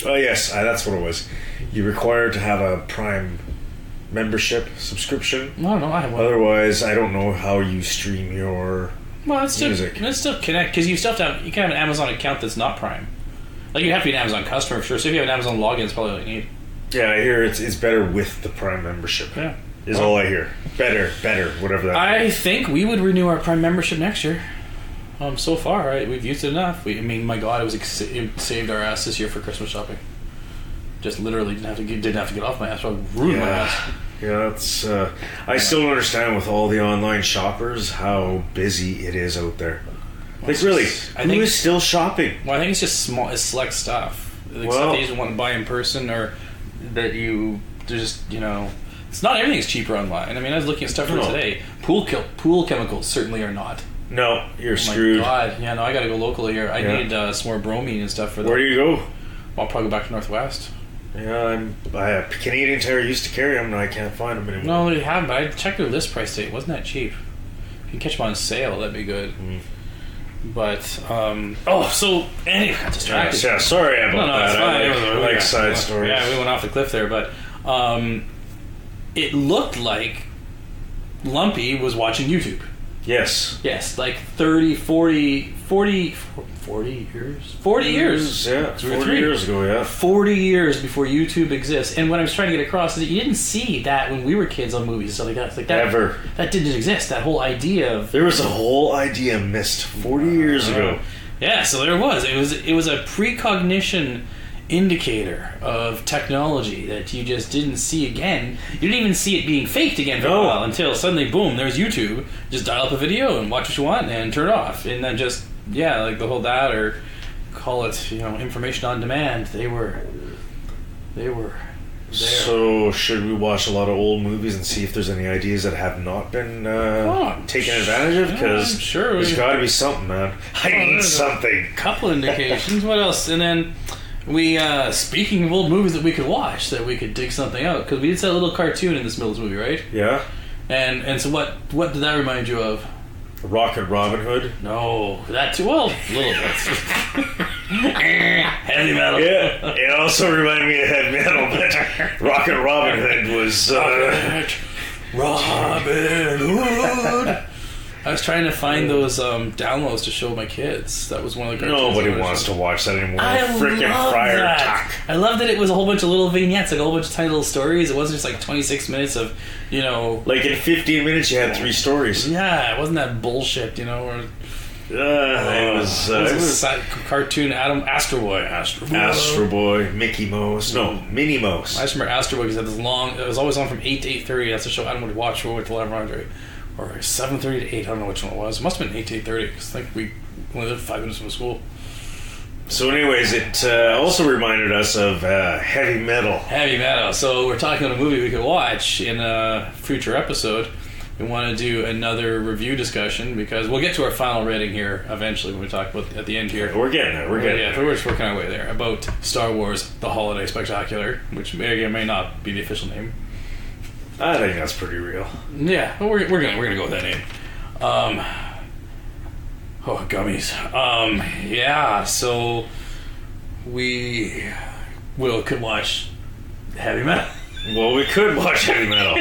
Speaker 2: Oh yes, that's what it was. You're required to have a Prime membership subscription.
Speaker 3: I don't know. I have one.
Speaker 2: Otherwise, I don't know how you stream your music.
Speaker 3: It's still connect because you can have an Amazon account that's not Prime. Like you have to be an Amazon customer for sure. So if you have an Amazon login, it's probably what you need. Yeah,
Speaker 2: I hear it's better with the Prime membership. Yeah, is all I hear. Better, whatever that.
Speaker 3: I think we would renew our Prime membership next year. So far, we've used it enough. My God, it saved our ass this year for Christmas shopping. Just literally didn't have to get off my ass. So I ruined my ass.
Speaker 2: Yeah, that's. I still don't understand with all the online shoppers how busy it is out there. Like really, who is still shopping?
Speaker 3: Well, I think it's just it's select stuff. Like stuff that you just want to buy in person, or that it's not everything's cheaper online. I mean, I was looking at stuff for today. Pool chemicals certainly are not.
Speaker 2: No, you're screwed.
Speaker 3: Oh my God, yeah, no, I got to go locally here. I need some more bromine and stuff for that.
Speaker 2: Where do you go?
Speaker 3: I'll probably go back to Northwest.
Speaker 2: Yeah, Canadian Tire used to carry them, and I can't find them anymore.
Speaker 3: No, they have, but I checked their list price today. It wasn't that cheap. If you can catch them on sale, that'd be good. Mm. But, so, anyway, I got distracted.
Speaker 2: Yeah, sorry about that.
Speaker 3: It's fine.
Speaker 2: I like side stories.
Speaker 3: Yeah, we went off the cliff there, but it looked like Lumpy was watching YouTube.
Speaker 2: Yes.
Speaker 3: Yes, like 40 years? 40 years.
Speaker 2: Yeah, 40 years ago, yeah.
Speaker 3: 40 years before YouTube exists. And what I was trying to get across is that you didn't see that when we were kids on movies and stuff like that. It's like that.
Speaker 2: Ever.
Speaker 3: That didn't exist. That whole idea of...
Speaker 2: There was a whole idea missed 40 years ago.
Speaker 3: Yeah, so there was. It was a precognition indicator of technology that you just didn't see again. You didn't even see it being faked again for a while until suddenly, boom, there's YouTube. Just dial up a video and watch what you want and turn it off. And then just, like the whole that, or call it, information on demand. They were there.
Speaker 2: So should we watch a lot of old movies and see if there's any ideas that have not been taken advantage of? Because
Speaker 3: sure,
Speaker 2: there's got to be something, man. I need something.
Speaker 3: Couple indications. What else? And then we, speaking of old movies that we could watch, that we could dig something out, because we did that little cartoon in this Mills movie, right?
Speaker 2: Yeah.
Speaker 3: And so what did that remind you of?
Speaker 2: Rocket Robin Hood?
Speaker 3: No, that too. Well, a little bit. Heavy metal.
Speaker 2: Yeah, it also reminded me of heavy metal, but Rocket Robin Hood was...
Speaker 3: Robin Hood. I was trying to find those downloads to show my kids. That was one of the cartoons.
Speaker 2: Nobody wants to watch that anymore.
Speaker 3: I
Speaker 2: freaking
Speaker 3: love
Speaker 2: Friar
Speaker 3: that.
Speaker 2: Tuck.
Speaker 3: I love that it was a whole bunch of little vignettes, like a whole bunch of tiny little stories. It wasn't just like 26 minutes of,
Speaker 2: Like in 15 minutes you had 3 stories.
Speaker 3: Yeah, it wasn't that bullshit, Or,
Speaker 2: it was
Speaker 3: a cartoon. Astro Boy,
Speaker 2: Mickey Mouse, Minnie Mouse.
Speaker 3: I just remember Astro Boy because it had this long. It was always on from 8 to 8:30. That's the show Adam would watch when we went to Laboratory. Or 7:30 to 8. I don't know which one it was. It must have been 8 to 8:30 because I think we only lived 5 minutes from school.
Speaker 2: So anyways, it also reminded us of heavy metal.
Speaker 3: Heavy metal. So we're talking about a movie we could watch in a future episode. We want to do another review discussion because we'll get to our final rating here eventually when we talk about at the end here.
Speaker 2: We're getting there. We're
Speaker 3: just working our way there. About Star Wars: The Holiday Spectacular, which may or may not be the official name.
Speaker 2: I think that's pretty real.
Speaker 3: Yeah, we're gonna go with that name. Gummies. Yeah, so we could watch heavy metal.
Speaker 2: Well, we could watch heavy metal.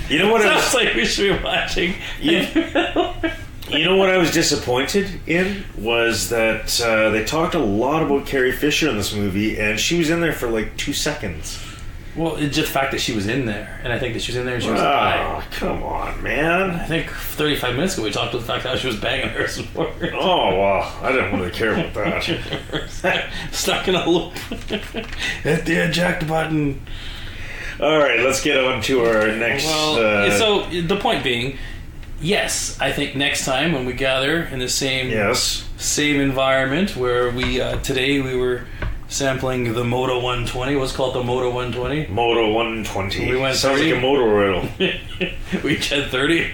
Speaker 2: You know what?
Speaker 3: Sounds like we should be watching heavy metal.
Speaker 2: You know what I was disappointed in was that they talked a lot about Carrie Fisher in this movie, and she was in there for like 2 seconds.
Speaker 3: Well, it's just the fact that she was in there, and I think that she was in there and she was alive.
Speaker 2: Oh, come on, man.
Speaker 3: I think 35 minutes ago we talked about the fact how she was banging Harrison Ford.
Speaker 2: Oh, well, I didn't really care about that.
Speaker 3: Stuck in a loop. Hit the eject button.
Speaker 2: All right, let's get on to our next...
Speaker 3: so the point being, yes, I think next time when we gather in the same environment where we, today we were... sampling the Moto 120. What's called the Moto 120?
Speaker 2: Moto 120.
Speaker 3: We went
Speaker 2: Sounds like a motor oil.
Speaker 3: We had 30.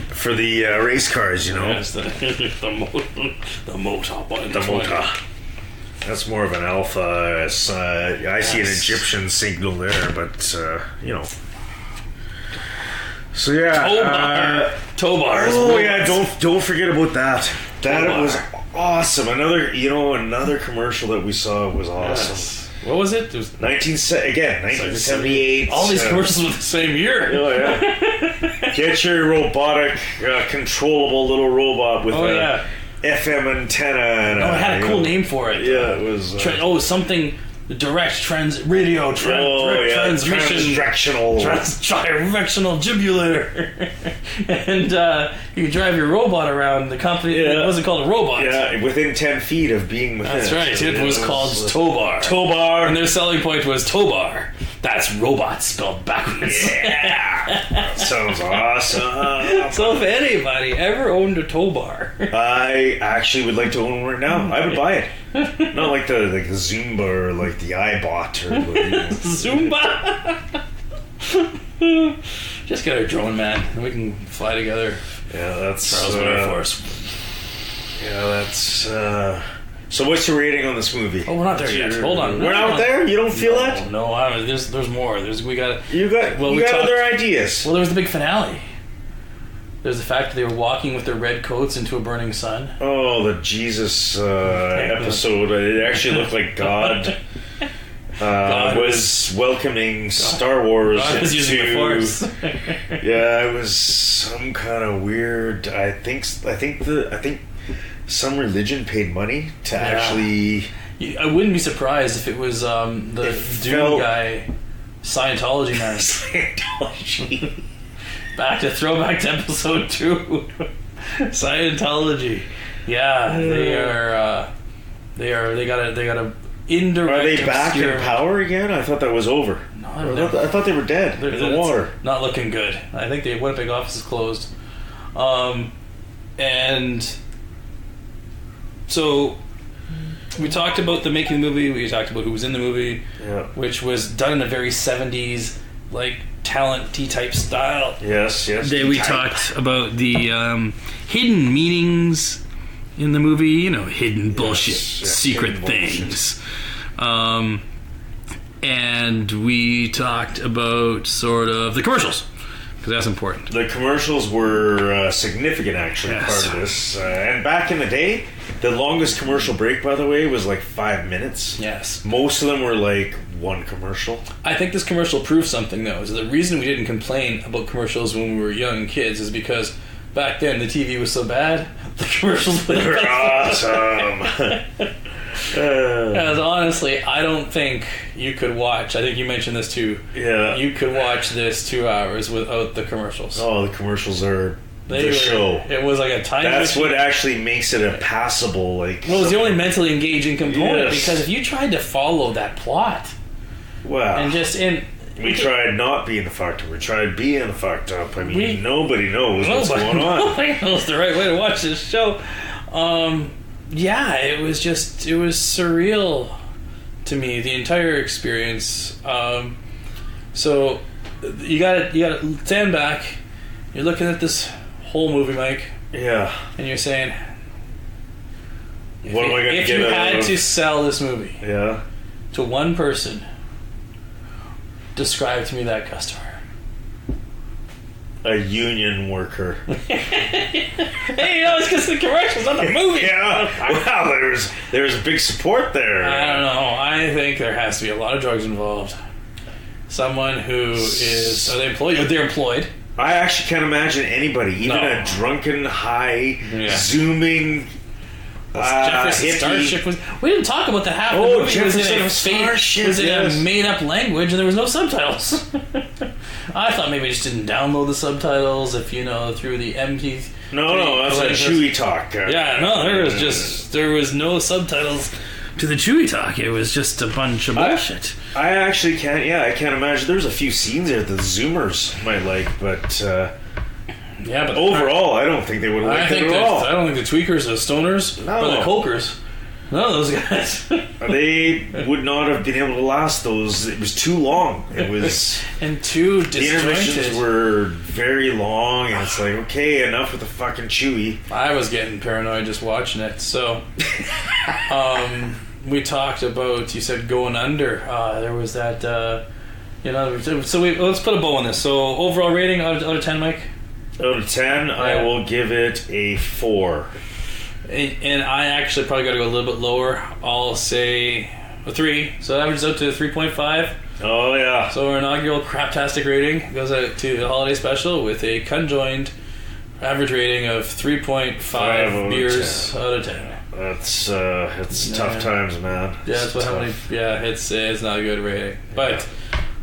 Speaker 2: For the race cars, you know.
Speaker 3: Yes, the Moto 120.
Speaker 2: The Moto. That's more of an alpha. I see an Egyptian signal there, but, you know. So, yeah.
Speaker 3: Tow bars.
Speaker 2: Oh, yeah, don't forget about that. That was awesome. Another commercial that we saw was awesome.
Speaker 3: Yes. What was it? It was
Speaker 2: 1978.
Speaker 3: All these commercials were the same year.
Speaker 2: Oh, yeah. Get your robotic, controllable little robot with FM antenna. And,
Speaker 3: it had a cool name for it.
Speaker 2: Yeah, it was...
Speaker 3: something... radio transmission. Directional jibulator. And you could drive your robot around the company. Yeah. It wasn't called a robot.
Speaker 2: Yeah, within 10 feet of being within.
Speaker 3: That's right. It was called Tow Bar. Tow Bar. And their selling point was Tow Bar. That's robot spelled backwards.
Speaker 2: Yeah. That sounds awesome.
Speaker 3: So if anybody ever owned a tow bar, I
Speaker 2: actually would like to own one right now. I would buy it. Not like the Zumba or like the iBot or
Speaker 3: Zumba. Just get our drone, man, and we can fly together.
Speaker 2: Yeah, that's
Speaker 3: Charles Air Force.
Speaker 2: Yeah, that's. So what's your rating on this movie?
Speaker 3: Oh, we're not there yet. Hold on.
Speaker 2: We're not there? You don't feel that?
Speaker 3: No, there's more. We got
Speaker 2: other ideas.
Speaker 3: Well, there was the big finale. There's the fact that they were walking with their red coats into a burning sun.
Speaker 2: Oh, the Jesus episode. It actually looked like God was welcoming Star Wars
Speaker 3: God was using the Force.
Speaker 2: Yeah, it was some kind of weird... I think some religion paid money to actually...
Speaker 3: I wouldn't be surprised if it was the Doom guy, Scientology man.
Speaker 2: Scientology.
Speaker 3: Throwback to episode 2. Scientology. Yeah, they got a indirect.
Speaker 2: Are they back in power again? I thought that was over. No, I thought they were dead in the water.
Speaker 3: Not looking good. I think the Winnipeg office is closed. And so we talked about the making of the movie. We talked about who was in the movie, which was done in a very 70s like talent-y type style.
Speaker 2: Yes.
Speaker 3: Then we talked about the hidden meanings in the movie, hidden bullshit, secret hidden things. And we talked about sort of the commercials, because that's important.
Speaker 2: The commercials were significant, actually, part of this. And back in the day, the longest commercial break, by the way, was like 5 minutes.
Speaker 3: Yes.
Speaker 2: Most of them were like one commercial.
Speaker 3: I think this commercial proves something, though. Is the reason we didn't complain about commercials when we were young kids is because back then the TV was so bad, the commercials were
Speaker 2: awesome.
Speaker 3: Because honestly, I don't think you could watch. I think you mentioned this too.
Speaker 2: Yeah,
Speaker 3: you could watch this 2 hours without the commercials.
Speaker 2: Oh, the commercials are the show.
Speaker 3: It was like a time.
Speaker 2: That's what actually makes it a passable. Well,
Speaker 3: it was the only mentally engaging component because if you tried to follow that plot,
Speaker 2: we tried not being fucked up. We tried being fucked up. I mean, nobody knows what's going on.
Speaker 3: Nobody knows the right way to watch this show. yeah, it was surreal to me, the entire experience. So you gotta stand back. You're looking at this whole movie, Mike.
Speaker 2: Yeah.
Speaker 3: And you're saying,
Speaker 2: what am I going to get?
Speaker 3: If you had to sell this movie,
Speaker 2: to
Speaker 3: one person, describe to me that customer.
Speaker 2: A union worker.
Speaker 3: Hey, it's because the commercials on the movie.
Speaker 2: Yeah. Wow, there's a big support there.
Speaker 3: I don't know. I think there has to be a lot of drugs involved. Someone who is... Are they employed? They're employed.
Speaker 2: I actually can't imagine anybody, even a drunken, high, zooming...
Speaker 3: Jefferson Starship was... We didn't talk about the half of the movie.
Speaker 2: Jefferson Starship.
Speaker 3: It was in a made-up language, and there was no subtitles. I thought maybe I just didn't download the subtitles through the MP3.
Speaker 2: No, that's a Chewy talk.
Speaker 3: There was no subtitles to the Chewy talk. It was just a bunch of bullshit.
Speaker 2: I actually can't. Yeah, I can't imagine. There's a few scenes there that the Zoomers might like, but but overall, I don't think they would like it at all.
Speaker 3: I don't think the tweakers, the stoners, or the cokers. None of those guys.
Speaker 2: They would not have been able to last those. It was too long. It was
Speaker 3: and too disjointed.
Speaker 2: The intermissions were very long, and it's like, okay, enough with the fucking Chewy.
Speaker 3: I was getting paranoid just watching it. So, we talked about. You said going under. There was that. So let's put a bow on this. So overall rating out of 10, Mike.
Speaker 2: Out of 10, I will give it a 4.
Speaker 3: And I actually probably got to go a little bit lower. I'll say a 3. So that averages out to 3.5.
Speaker 2: Oh, yeah.
Speaker 3: So our inaugural craptastic rating goes out to the holiday special with a conjoined average rating of 3.5 beers out of 10.
Speaker 2: That's it's tough times, man.
Speaker 3: Yeah, that's what. How many? Yeah, it's not a good rating. But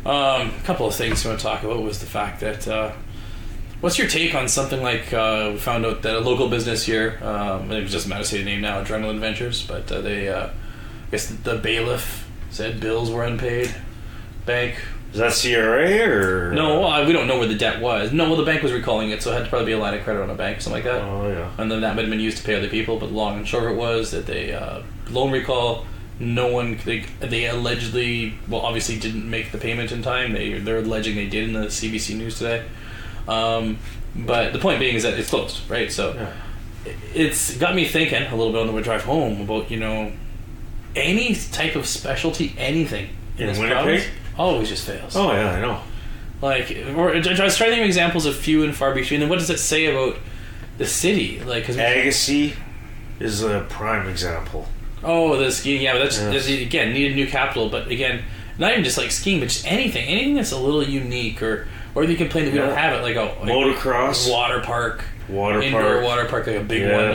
Speaker 3: a couple of things I want to talk about was the fact that. What's your take on something like we found out that a local business here, it doesn't matter to say the name now, Adrenaline Ventures, but I guess the bailiff said bills were unpaid. Bank.
Speaker 2: Is that CRA or?
Speaker 3: No, we don't know where the debt was. No, well, the bank was recalling it, so it had to probably be a line of credit on a bank, something like that.
Speaker 2: Oh, yeah.
Speaker 3: And then that might have been used to pay other people, but long and short of it was that they, loan recall, no one, they allegedly, obviously didn't make the payment in time. They're alleging they did in the CBC News today. But the point being is that it's closed, right? So it's got me thinking a little bit on the drive home about, any type of specialty, anything in this province always just fails.
Speaker 2: Oh, yeah, I know.
Speaker 3: I was trying to think of examples of few and far between. And what does it say about the city?
Speaker 2: Agassiz is a prime example.
Speaker 3: Oh, the skiing, yeah, but that's again, needed new capital, but again, not even just like skiing, but just anything that's a little unique, or they complain that we don't have it, like a
Speaker 2: motocross,
Speaker 3: water park, indoor water park, like a big one,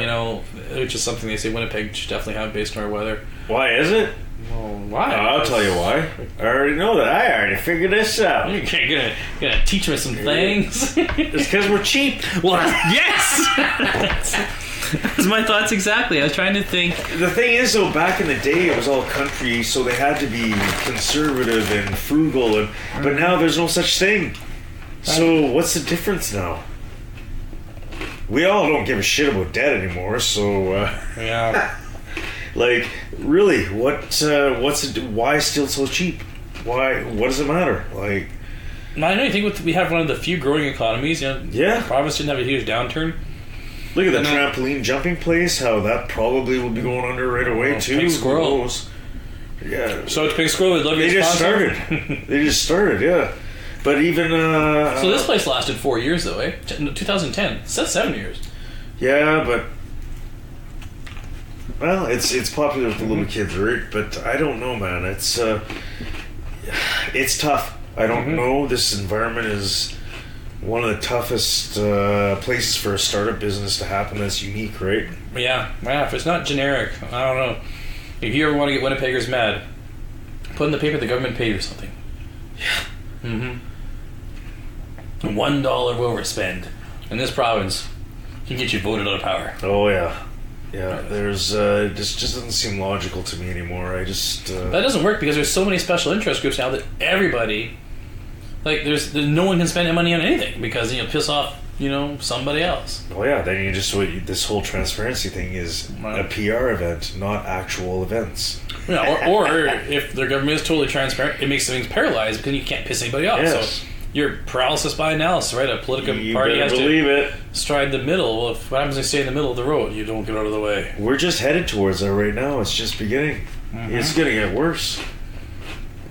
Speaker 3: which is something they say Winnipeg should definitely have based on our weather.
Speaker 2: Why is it?
Speaker 3: Well, why?
Speaker 2: I'll tell you why. I already know that. I already figured this out.
Speaker 3: You're gonna teach me some things.
Speaker 2: It's because we're cheap.
Speaker 3: Well, yes. That's my thoughts exactly. I was trying to think.
Speaker 2: The thing is, though, back in the day, it was all country, so they had to be conservative and frugal, but now there's no such thing. So what's the difference now? We all don't give a shit about debt anymore, so
Speaker 3: yeah.
Speaker 2: Really, why still so cheap? Why? What does it matter?
Speaker 3: I know you think we have one of the few growing economies. The province didn't have a huge downturn.
Speaker 2: Look at the trampoline jumping place. How that probably will be going under right away too.
Speaker 3: Pink Squirrel.
Speaker 2: Yeah.
Speaker 3: So it's Pink Squirrel.
Speaker 2: They just started. Yeah. But even
Speaker 3: so this place lasted 4 years though, 2010. It says 7 years.
Speaker 2: Yeah, but it's popular with the little kids, right? But I don't know, man. It's tough. I don't know. This environment is one of the toughest places for a startup business to happen. That's unique, right?
Speaker 3: Yeah. If it's not generic, I don't know. If you ever want to get Winnipeggers mad, put in the paper the government paid or something.
Speaker 2: Yeah.
Speaker 3: $1 we overspend in this province can get you voted out of power.
Speaker 2: Oh yeah. There's just doesn't seem logical to me anymore. That
Speaker 3: doesn't work because there's so many special interest groups now that everybody, there's no one can spend money on anything because piss off somebody else.
Speaker 2: Well, yeah, then you just this whole transparency thing is a PR event, not actual events.
Speaker 3: Yeah, or if their government is totally transparent, it makes things paralyzed because you can't piss anybody off.
Speaker 2: Yes.
Speaker 3: So you're paralysis by analysis, right? A political party has to stride the middle. Well, if what happens if they stay in the middle of the road? You don't get out of the way.
Speaker 2: We're just headed towards that right now. It's just beginning. Mm-hmm. It's going to get worse.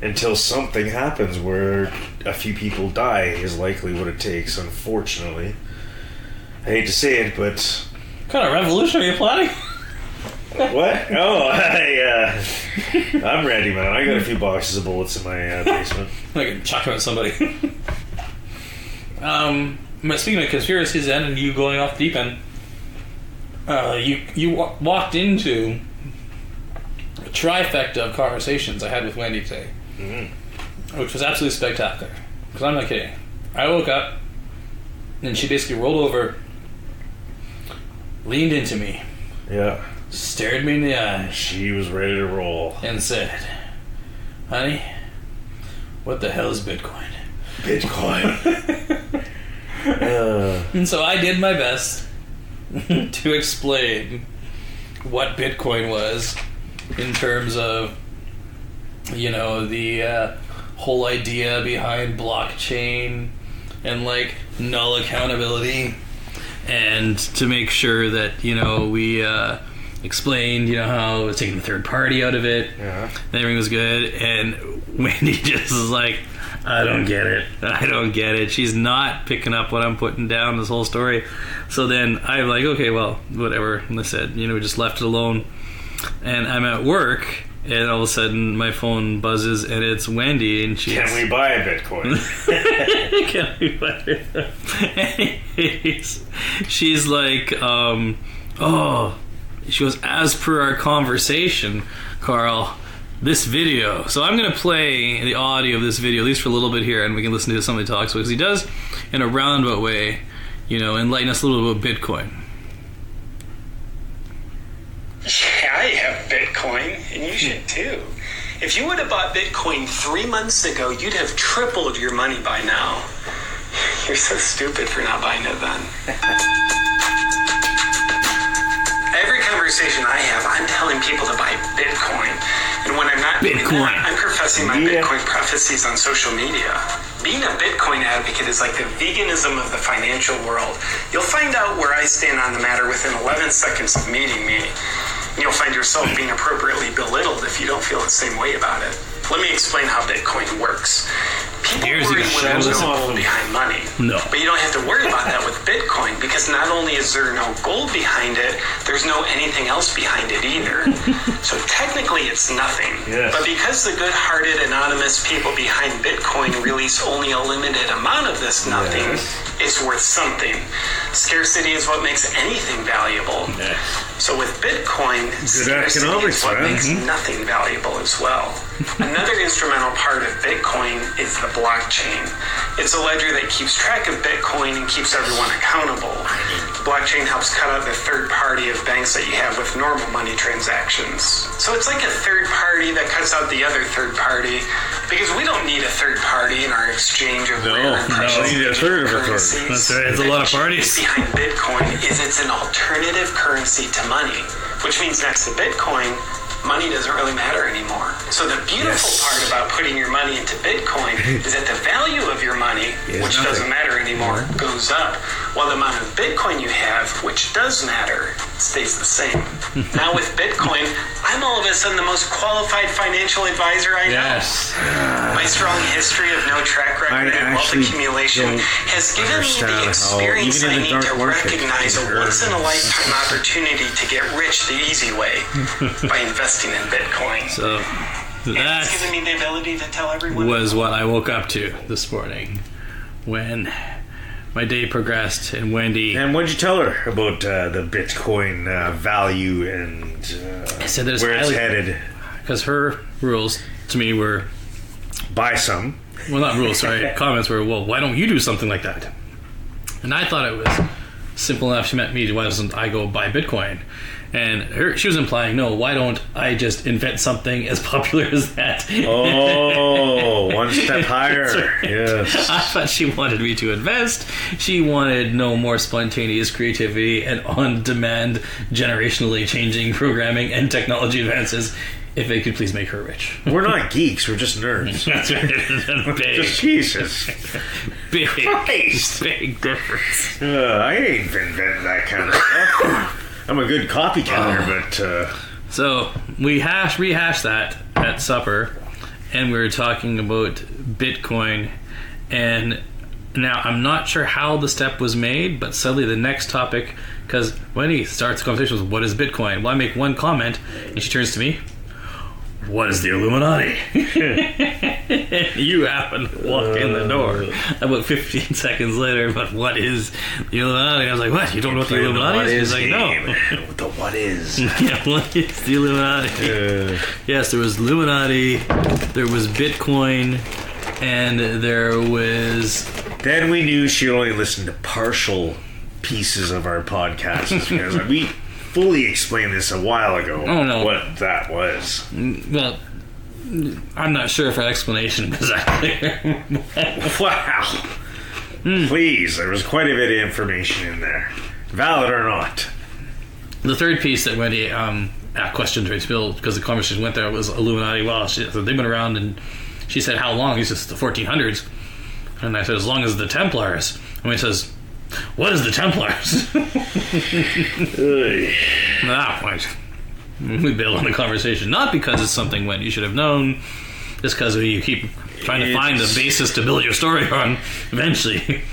Speaker 2: Until something happens where a few people die is likely what it takes, unfortunately. I hate to say it, but...
Speaker 3: What kind of revolution are you planning?
Speaker 2: What? Oh, I'm ready, man. I got a few boxes of bullets in my basement.
Speaker 3: I can chuck them at somebody. But speaking of conspiracies and you going off deep end, you walked into a trifecta of conversations I had with Wendy today, which was absolutely spectacular. Because I'm not kidding. I woke up and she basically rolled over, leaned into me, stared me in the eye.
Speaker 2: She was ready to roll.
Speaker 3: And said, honey, what the hell is Bitcoin?
Speaker 2: Bitcoin.
Speaker 3: And so I did my best to explain what Bitcoin was in terms of, the whole idea behind blockchain and null accountability, and to make sure that we explained how it was taking the third party out of it, and everything was good. And Wendy just was like, I don't get it. She's not picking up what I'm putting down, this whole story. So then I'm like, okay, well, whatever. And I said, we just left it alone. And I'm at work, and all of a sudden my phone buzzes, and it's Wendy, and she's...
Speaker 2: Can we buy a Bitcoin?
Speaker 3: Can we buy it? She's like, she goes, as per our conversation, Karl, this video. So I'm going to play the audio of this video, at least for a little bit here, and we can listen to somebody talk. Because he does, in a roundabout way, enlighten us a little bit about Bitcoin.
Speaker 4: Yeah, I have Bitcoin, and you should too. If you would have bought Bitcoin 3 months ago, you'd have tripled your money by now. You're so stupid for not buying it then. Every conversation I have, I'm telling people to buy Bitcoin. And when I'm not doing that, I'm professing my Bitcoin prophecies on social media. Being a Bitcoin advocate is like the veganism of the financial world. You'll find out where I stand on the matter within 11 seconds of meeting me. You'll find yourself being appropriately belittled if you don't feel the same way about it. Let me explain how Bitcoin works. People worry when there's no gold behind money.
Speaker 3: No.
Speaker 4: But you don't have to worry about that with Bitcoin, because not only is there no gold behind it, there's no anything else behind it either. So technically it's nothing. Yes. But because the good-hearted anonymous people behind Bitcoin release only a limited amount of this nothing, it's worth something. Scarcity is what makes anything valuable. Yes. So with Bitcoin, scarcity is what makes nothing valuable as well. Another instrumental part of Bitcoin is the blockchain. It's a ledger that keeps track of Bitcoin and keeps everyone accountable. The blockchain helps cut out the third party of banks that you have with normal money transactions. So it's like a third party that cuts out the other third party, because we don't need a third party in our exchange of rare and precious currencies.
Speaker 3: That's right. It's a lot of parties.
Speaker 4: Behind Bitcoin is it's an alternative currency to money, which means next to Bitcoin, money doesn't really matter anymore. So the beautiful part about putting your money into Bitcoin is that the value of your money, which doesn't matter anymore, goes up, while the amount of Bitcoin you have, which does matter, stays the same. Now with Bitcoin, I'm all of a sudden the most qualified financial advisor I know. My strong history of no track record and wealth accumulation has given me the experience I need to recognize a once-in-a-lifetime opportunity to get rich the easy way by investing in Bitcoin.
Speaker 3: So that
Speaker 4: given me the ability to tell everyone
Speaker 3: was what I woke up to this morning when my day progressed. And Wendy...
Speaker 2: And what'd you tell her about the Bitcoin value and
Speaker 3: I said that
Speaker 2: where it's headed?
Speaker 3: Because her rules to me were...
Speaker 2: Buy some.
Speaker 3: Well, not rules, sorry. Comments were, well, why don't you do something like that? And I thought it was simple enough. She met me, why doesn't I go buy Bitcoin? And she was implying, no, why don't I just invent something as popular as that?
Speaker 2: Oh, one step higher. Yes.
Speaker 3: I thought she wanted me to invest. She wanted no more spontaneous creativity and on-demand, generationally changing programming and technology advances if it could please make her rich.
Speaker 2: We're not geeks, we're just nerds.
Speaker 3: That's right. Big.
Speaker 2: Just Jesus.
Speaker 3: Big.
Speaker 2: Christ.
Speaker 3: Big difference.
Speaker 2: I ain't invented that kind of stuff. I'm a good copycatter, but...
Speaker 3: So, we rehashed that at supper, and we were talking about Bitcoin, and now I'm not sure how the step was made, but suddenly the next topic, because Wendy starts the conversation with, what is Bitcoin? Well, I make one comment, and she turns to me, what is the Illuminati? You happen to walk in the door about 15 seconds later, but what is the Illuminati? I was like, what? You don't know what the Illuminati is? He's like, no.
Speaker 2: The what is?
Speaker 3: Yeah, what is the Illuminati? Yes, there was Illuminati, there was Bitcoin, and there was...
Speaker 2: Then we knew she only listened to partial pieces of our podcasts because we fully explained this a while ago.
Speaker 3: Oh, no.
Speaker 2: What that was.
Speaker 3: Well, I'm not sure if our explanation was accurate.
Speaker 2: Wow. Please, there was quite a bit of information in there. Valid or not.
Speaker 3: The third piece that Wendy questioned Ray Spill, because the conversation went there, was Illuminati. Well, they've been around, and she said, how long? He says, the 1400s. And I said, as long as the Templars. And he says, what is the Templars? At that point, we bailed on the conversation. Not because it's something Wendy should have known, just because you keep trying to find the basis to build your story on eventually.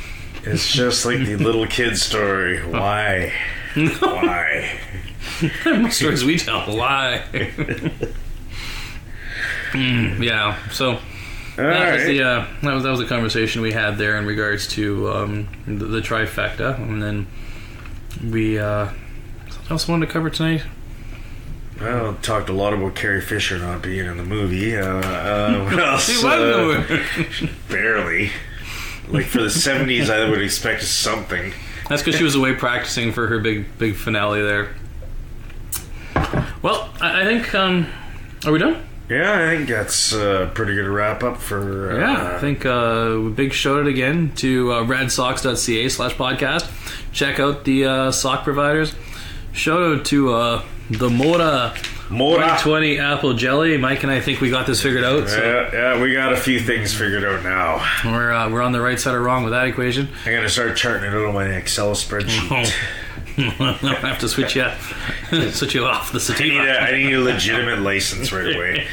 Speaker 2: It's just like the little kid story. Why? Why?
Speaker 3: Most stories we tell. Why? Yeah, so... That was the conversation we had there in regards to the trifecta, and then we something else wanted to cover tonight.
Speaker 2: Well, talked a lot about Carrie Fisher not being in the movie. What else?
Speaker 3: She was
Speaker 2: barely. Like for the 70s, I would expect something.
Speaker 3: That's because she was away practicing for her big finale there. Well, I think are we done?
Speaker 2: Yeah, I think that's a pretty good wrap up for...
Speaker 3: I think big shout out again to radsox.ca/podcast. Check out the sock providers. Shout out to the Mora 120 apple jelly. Mike and I think we got this figured out. So
Speaker 2: yeah, we got a few things figured out now.
Speaker 3: We're on the right side or wrong with that equation.
Speaker 2: I'm going to start charting it out on my Excel spreadsheet.
Speaker 3: I have to switch you off the sativa.
Speaker 2: I need a legitimate license right away.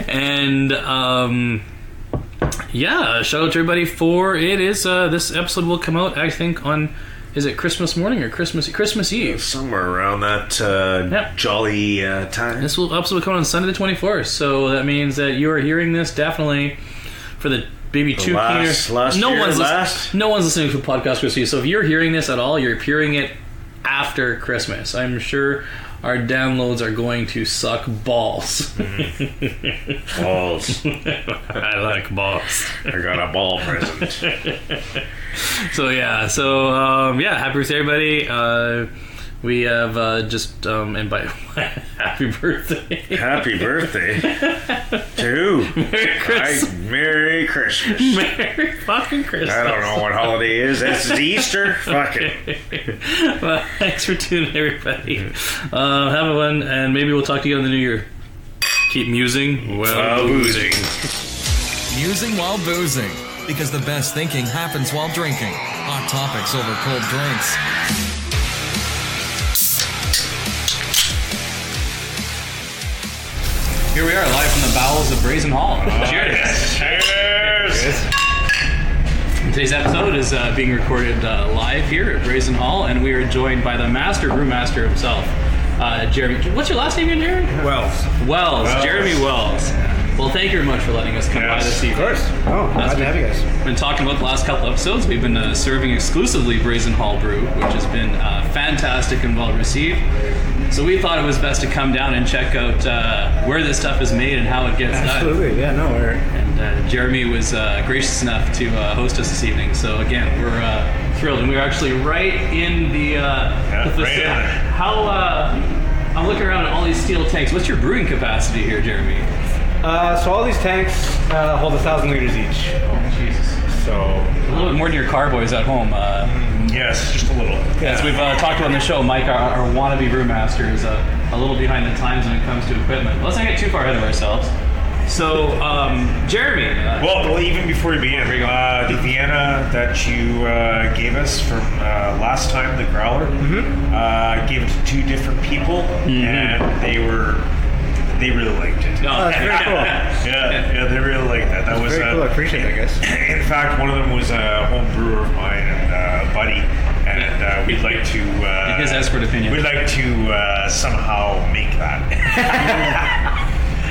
Speaker 3: And shout out to everybody for it is this episode will come out I think on, is it Christmas morning or Christmas Eve?
Speaker 2: Somewhere around that jolly time.
Speaker 3: This episode will come out on Sunday the 24th, so that means that you are hearing this definitely for the maybe two
Speaker 2: last
Speaker 3: no
Speaker 2: year,
Speaker 3: one's listening to the podcast Christmas Eve. So if you're hearing this at all, you're hearing it after Christmas. I'm sure our downloads are going to suck balls.
Speaker 2: Balls.
Speaker 3: I like balls.
Speaker 2: I got a ball present.
Speaker 3: So happy birthday everybody. We have invited happy birthday.
Speaker 2: Happy birthday to who?
Speaker 3: Merry Christmas.
Speaker 2: Merry Christmas.
Speaker 3: Merry fucking Christmas.
Speaker 2: I don't know what holiday it is. It's Easter. Fuck it.
Speaker 3: Well, thanks for tuning in, everybody. Have a one, and maybe we'll talk to you in the new year. Keep musing while boozing.
Speaker 5: Musing while boozing, because the best thinking happens while drinking. Hot topics over cold drinks.
Speaker 3: Here we are, live from the bowels of Brazen Hall. Cheers!
Speaker 2: Cheers!
Speaker 3: Today's episode is being recorded live here at Brazen Hall, and we are joined by the brewmaster himself, Jeremy. What's your last name again, Jeremy? Wells. Jeremy Wells. Well, thank you very much for letting us come by this evening.
Speaker 6: Of course. Glad to have you guys.
Speaker 3: We've been talking about the last couple episodes. We've been serving exclusively Brazen Hall Brew, which has been fantastic and well received. So we thought it was best to come down and check out where this stuff is made and how it gets done.
Speaker 6: Absolutely, yeah, no,
Speaker 3: And Jeremy was gracious enough to host us this evening. So again, we're thrilled, and we were actually right in the facility. How I'm looking around at all these steel tanks. What's your brewing capacity here, Jeremy?
Speaker 6: So all these tanks hold 1,000 liters each.
Speaker 3: Oh, Jesus.
Speaker 6: So
Speaker 3: a little bit more than your carboys at home.
Speaker 2: Yes, just a little.
Speaker 3: As we've talked about on the show, Mike, our wannabe brewmaster, is a little behind the times when it comes to equipment. Let's not get too far ahead of ourselves. So, Jeremy.
Speaker 2: Well, even before we begin, the Vienna that you gave us from last time, the growler, gave it to 2 different people, and they really liked it.
Speaker 3: No,
Speaker 6: that's very cool.
Speaker 2: Yeah, they really liked that. That was
Speaker 6: very cool. I appreciate it, I guess.
Speaker 2: In fact, one of them was a home brewer of mine and a buddy, and we'd like to.
Speaker 3: His expert opinion.
Speaker 2: We'd like to somehow make that.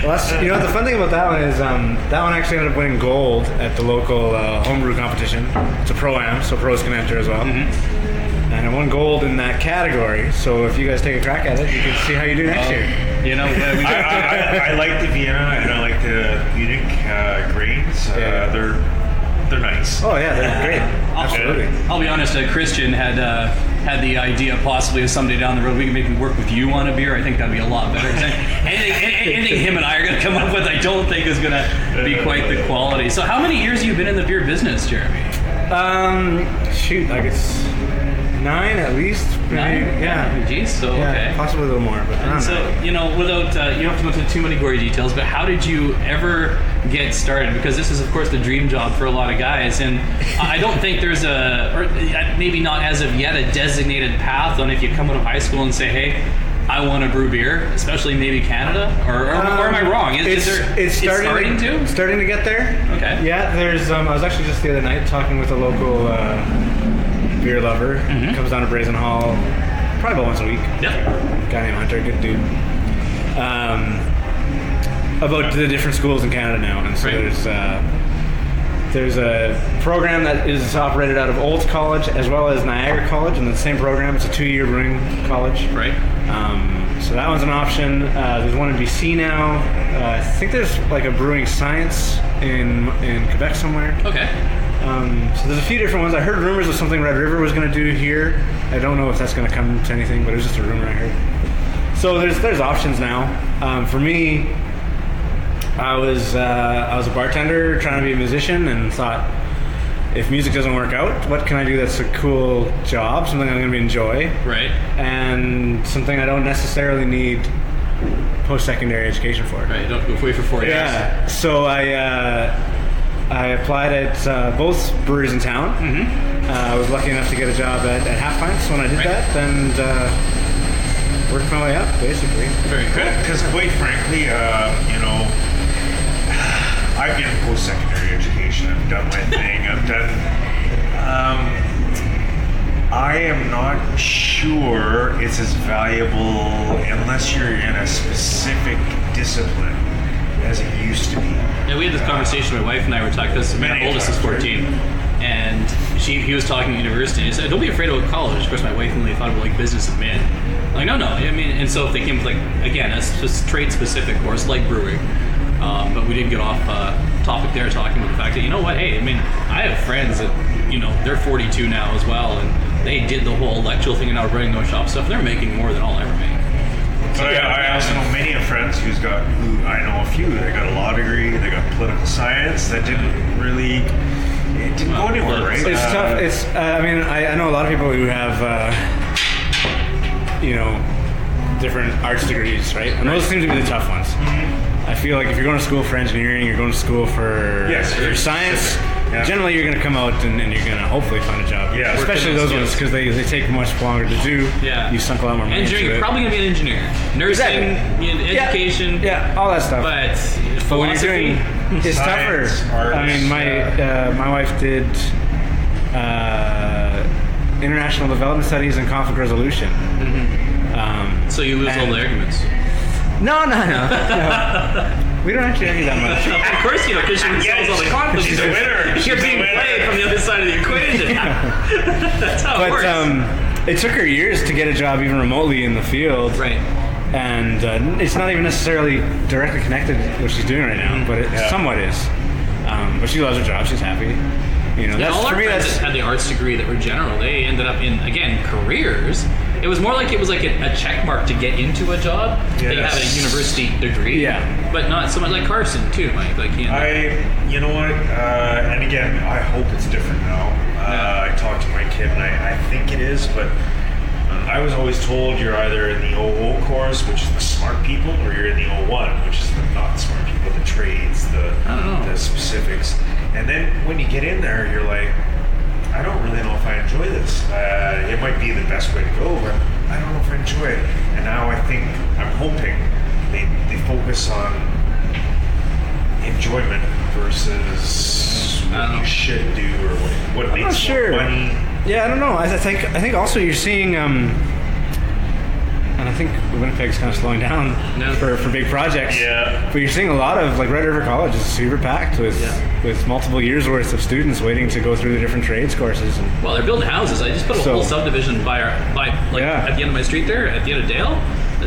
Speaker 6: Well, the fun thing about that one is that one actually ended up winning gold at the local homebrew competition. It's a pro-am, so pros can enter as well. And it won gold in that category. So if you guys take a crack at it, you can see how you do next year.
Speaker 3: You know,
Speaker 2: I like the Vienna and I like the Munich grains. They're nice.
Speaker 6: Oh yeah, they're great. Absolutely.
Speaker 3: I'll be honest. Christian had the idea possibly of someday down the road we can maybe work with you on a beer. I think that'd be a lot better. Anything him and I are going to come up with, I don't think is going to be quite the quality. So, how many years have you been in the beer business, Jeremy?
Speaker 6: Like it's 9 at least.
Speaker 3: 9?
Speaker 6: Yeah.
Speaker 3: Geez, so okay.
Speaker 6: Possibly a little more, but around
Speaker 3: so
Speaker 6: 9.
Speaker 3: Without you don't have to go into too many gory details, but how did you ever get started? Because this is, of course, the dream job for a lot of guys, and I don't think there's or maybe not as of yet, a designated path on if you come out of high school and say, hey, I want to brew beer, especially maybe Canada, or am I wrong? It's starting to get there. Okay. Yeah, there's. I was actually just the other night talking with a local beer lover. Comes down to Brazen Hall probably about once a week. Yep.
Speaker 6: Guy named Hunter, good dude. About the different schools in Canada now, and so there's a program that is operated out of Olds College as well as Niagara College, and the same program. It's a 2-year brewing college.
Speaker 3: Right.
Speaker 6: So that one's an option. There's one in BC now. I think there's like a brewing science in Quebec somewhere.
Speaker 3: Okay.
Speaker 6: So there's a few different ones. I heard rumors of something Red River was going to do here. I don't know if that's going to come to anything, but it was just a rumor I heard. So there's options now. For me, I was a bartender trying to be a musician and thought, if music doesn't work out, what can I do that's a cool job, something I'm going to enjoy,
Speaker 3: right? And
Speaker 6: something I don't necessarily need post-secondary education for.
Speaker 3: Right, don't go away for 4 years.
Speaker 6: Yeah, so I applied at both breweries in town. I was lucky enough to get a job at Half Pints when I did that, and worked my way up, basically.
Speaker 3: Very good.
Speaker 2: Because quite frankly, I've been in post-secondary education. I've done my thing. I am not sure it's as valuable unless you're in a specific discipline as it used to be.
Speaker 3: Yeah, we had this conversation. My wife and I were talking, because my oldest is 14, and he was talking at university, and he said, don't be afraid of college. Of course, my wife and they thought about like business admin. I'm like, no. I mean, and so if they came with, like, again, a trade-specific course like brewing, but we did get off topic there, talking about the fact that, you know what, hey, I mean, I have friends that, they're 42 now as well, and they did the whole electrical thing and now running no shop stuff, and they're making more than I'll ever make.
Speaker 2: So I also know many of friends who I know a few, they got a law degree, they got political science, that didn't go anywhere, right?
Speaker 6: It's tough. I know a lot of people who have, different arts degrees, right? And those seem to be the tough ones. I feel like if you're going to school for engineering, you're going to school for science, generally you're going to come out and you're going to hopefully find a job.
Speaker 2: Yeah,
Speaker 6: especially those ones, because they take much longer to do.
Speaker 3: Yeah.
Speaker 6: You sunk a lot more money
Speaker 3: engineering,
Speaker 6: into it.
Speaker 3: You're probably going to be an engineer. Nursing, education.
Speaker 6: Yeah, all that stuff.
Speaker 3: But
Speaker 6: what you're doing is tougher. I mean, my wife did international development studies and conflict resolution.
Speaker 3: So you lose all the arguments.
Speaker 6: No. We don't actually argue that much.
Speaker 3: Of course you don't, because she resolves all the conflicts.
Speaker 2: She's a winner.
Speaker 3: She's being played from the other side of the equation. That's how it works.
Speaker 6: But it took her years to get a job even remotely in the field.
Speaker 3: Right.
Speaker 6: And it's not even necessarily directly connected to what she's doing right now, but it somewhat is. But she loves her job. She's happy.
Speaker 3: Yeah, all our friends that had the arts degree that were general, they ended up in, again, careers. It was more like it was like a check mark to get into a job. Yes. They have a university degree. Yeah. But not so much like Carson, too, Mike. Like
Speaker 2: you know what? And again, I hope it's different now. I talked to my kid, and I think it is, but I was always told you're either in the 00 course, which is the smart people, or you're in the 01, which is the not smart people, the trades, the specifics. And then when you get in there, you're like, I don't really know if I enjoy this. It might be the best way to go, but I don't know if I enjoy it. And now I'm hoping they focus on enjoyment versus what you should do or what makes more money.
Speaker 6: Yeah, I don't know. I think also you're seeing, and I think Winnipeg's kind of slowing down for big projects. Yeah. But you're seeing a lot of, like, Red River College is super packed with multiple years worth of students waiting to go through the different trades courses.
Speaker 3: Well, they're building houses. I just put a whole subdivision at the end of my street there, at the end of Dale.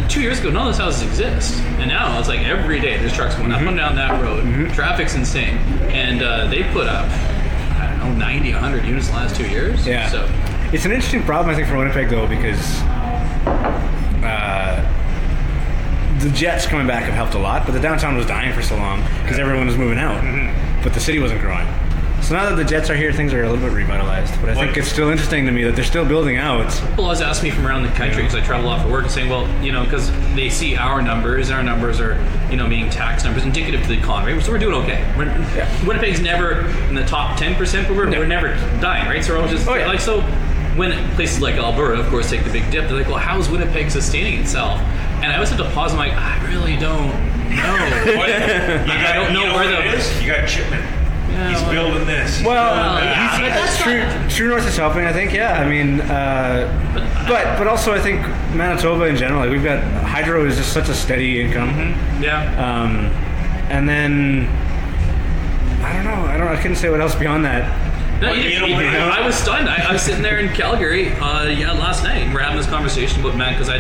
Speaker 3: 2 years ago, none of those houses exist. And now it's like every day there's trucks going up and down that road. Traffic's insane. And they put up, 90, 100 units in the last 2 years.
Speaker 6: Yeah. So it's an interesting problem, I think, for Winnipeg, though, because the jets coming back have helped a lot, but the downtown was dying for so long because everyone was moving out, but the city wasn't growing. So now that the jets are here, things are a little bit revitalized. But I think it's still interesting to me that they're still building out.
Speaker 3: People always ask me from around the country, because I travel a lot for work, and saying, well, because they see our numbers are, being tax numbers indicative to the economy, so we're doing okay. Winnipeg's never in the top 10%, but we're never dying, right? So we're always just so when places like Alberta, of course, take the big dip, they're like, well, how is Winnipeg sustaining itself? And I always have to pause. I'm like, I really don't know. I don't know where
Speaker 2: it is. You got Chipman. Yeah, he's building this.
Speaker 6: True North is helping, I think. Yeah, I mean, but also I think Manitoba in general, like, we've got hydro is just such a steady income. And then I couldn't say what else beyond that.
Speaker 3: No, I was stunned. I was sitting there in Calgary, last night, and we're having this conversation about because I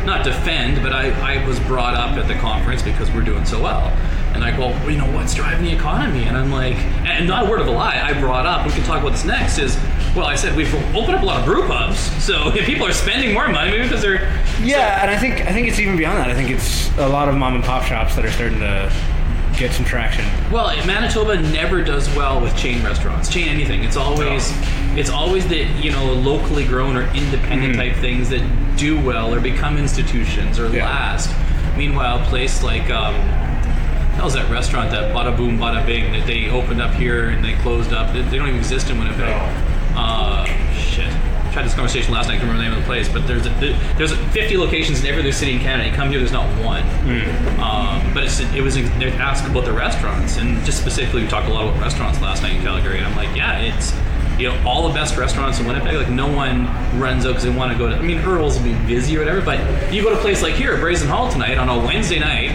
Speaker 3: not defend, but I was brought up at the conference because we're doing so well. And I go, what's driving the economy? And I'm like, and not a word of a lie, I brought up, we can talk about this next, I said we've opened up a lot of brew pubs, so if people are spending more money, maybe because they're...
Speaker 6: Yeah, and I think it's even beyond that. I think it's a lot of mom and pop shops that are starting to get some traction.
Speaker 3: Well, Manitoba never does well with chain restaurants, chain anything. It's always the locally grown or independent type things that do well or become institutions or last. Meanwhile, a place like that was that restaurant, that Bada Boom Bada Bing, that they opened up here and they closed up. They don't even exist in Winnipeg. Shit. I tried this conversation last night. I can't remember the name of the place, but there's 50 locations in every other city in Canada. You come here, there's not one. But they asked about the restaurants, and just specifically, we talked a lot about restaurants last night in Calgary. And I'm like, it's all the best restaurants in Winnipeg. Like, no one runs out because they want to go to. I mean, Earl's will be busy or whatever, but you go to a place like here, Brazen Hall tonight on a Wednesday night.